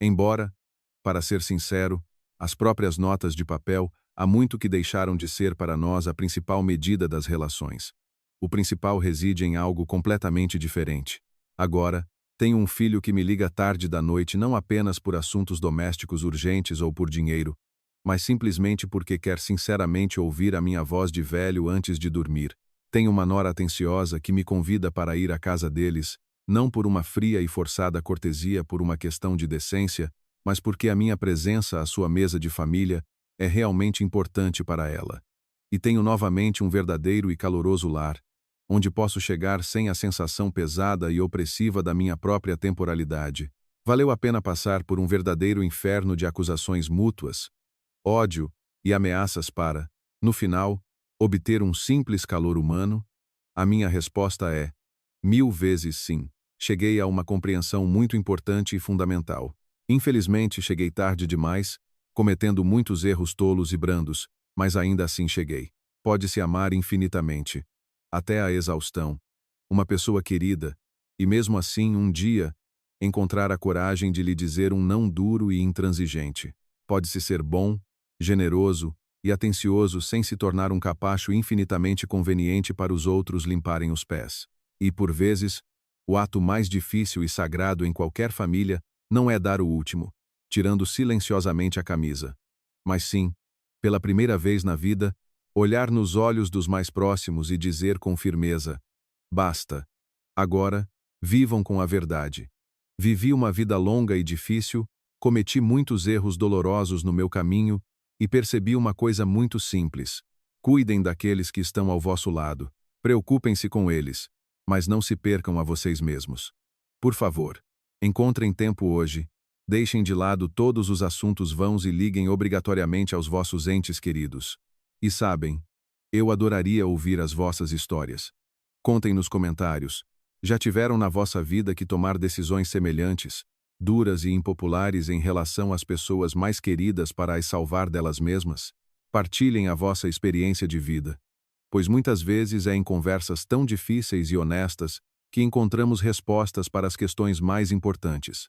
Embora, para ser sincero, as próprias notas de papel Há muito que deixaram de ser para nós a principal medida das relações. O principal reside em algo completamente diferente. Agora, tenho um filho que me liga tarde da noite não apenas por assuntos domésticos urgentes ou por dinheiro, mas simplesmente porque quer sinceramente ouvir a minha voz de velho antes de dormir. Tenho uma nora atenciosa que me convida para ir à casa deles, não por uma fria e forçada cortesia por uma questão de decência, mas porque a minha presença à sua mesa de família é realmente importante para ela. E tenho novamente um verdadeiro e caloroso lar, onde posso chegar sem a sensação pesada e opressiva da minha própria temporalidade. Valeu a pena passar por um verdadeiro inferno de acusações mútuas, ódio e ameaças para, no final, obter um simples calor humano? A minha resposta é: 1000 vezes sim. Cheguei a uma compreensão muito importante e fundamental. Infelizmente, cheguei tarde demais, cometendo muitos erros tolos e brandos, mas ainda assim cheguei. Pode-se amar infinitamente, até a exaustão, uma pessoa querida, e mesmo assim, um dia, encontrar a coragem de lhe dizer um não duro e intransigente. Pode-se ser bom, generoso e atencioso sem se tornar um capacho infinitamente conveniente para os outros limparem os pés. E, por vezes, o ato mais difícil e sagrado em qualquer família não é dar o último, tirando silenciosamente a camisa, mas sim, pela primeira vez na vida, olhar nos olhos dos mais próximos e dizer com firmeza: basta. Agora, vivam com a verdade. Vivi uma vida longa e difícil, cometi muitos erros dolorosos no meu caminho e percebi uma coisa muito simples: cuidem daqueles que estão ao vosso lado, preocupem-se com eles, mas não se percam a vocês mesmos. Por favor, encontrem tempo hoje, deixem de lado todos os assuntos vãos e liguem obrigatoriamente aos vossos entes queridos. E sabem, eu adoraria ouvir as vossas histórias. Contem nos comentários. Já tiveram na vossa vida que tomar decisões semelhantes, duras e impopulares em relação às pessoas mais queridas para as salvar delas mesmas? Partilhem a vossa experiência de vida, pois muitas vezes é em conversas tão difíceis e honestas que encontramos respostas para as questões mais importantes.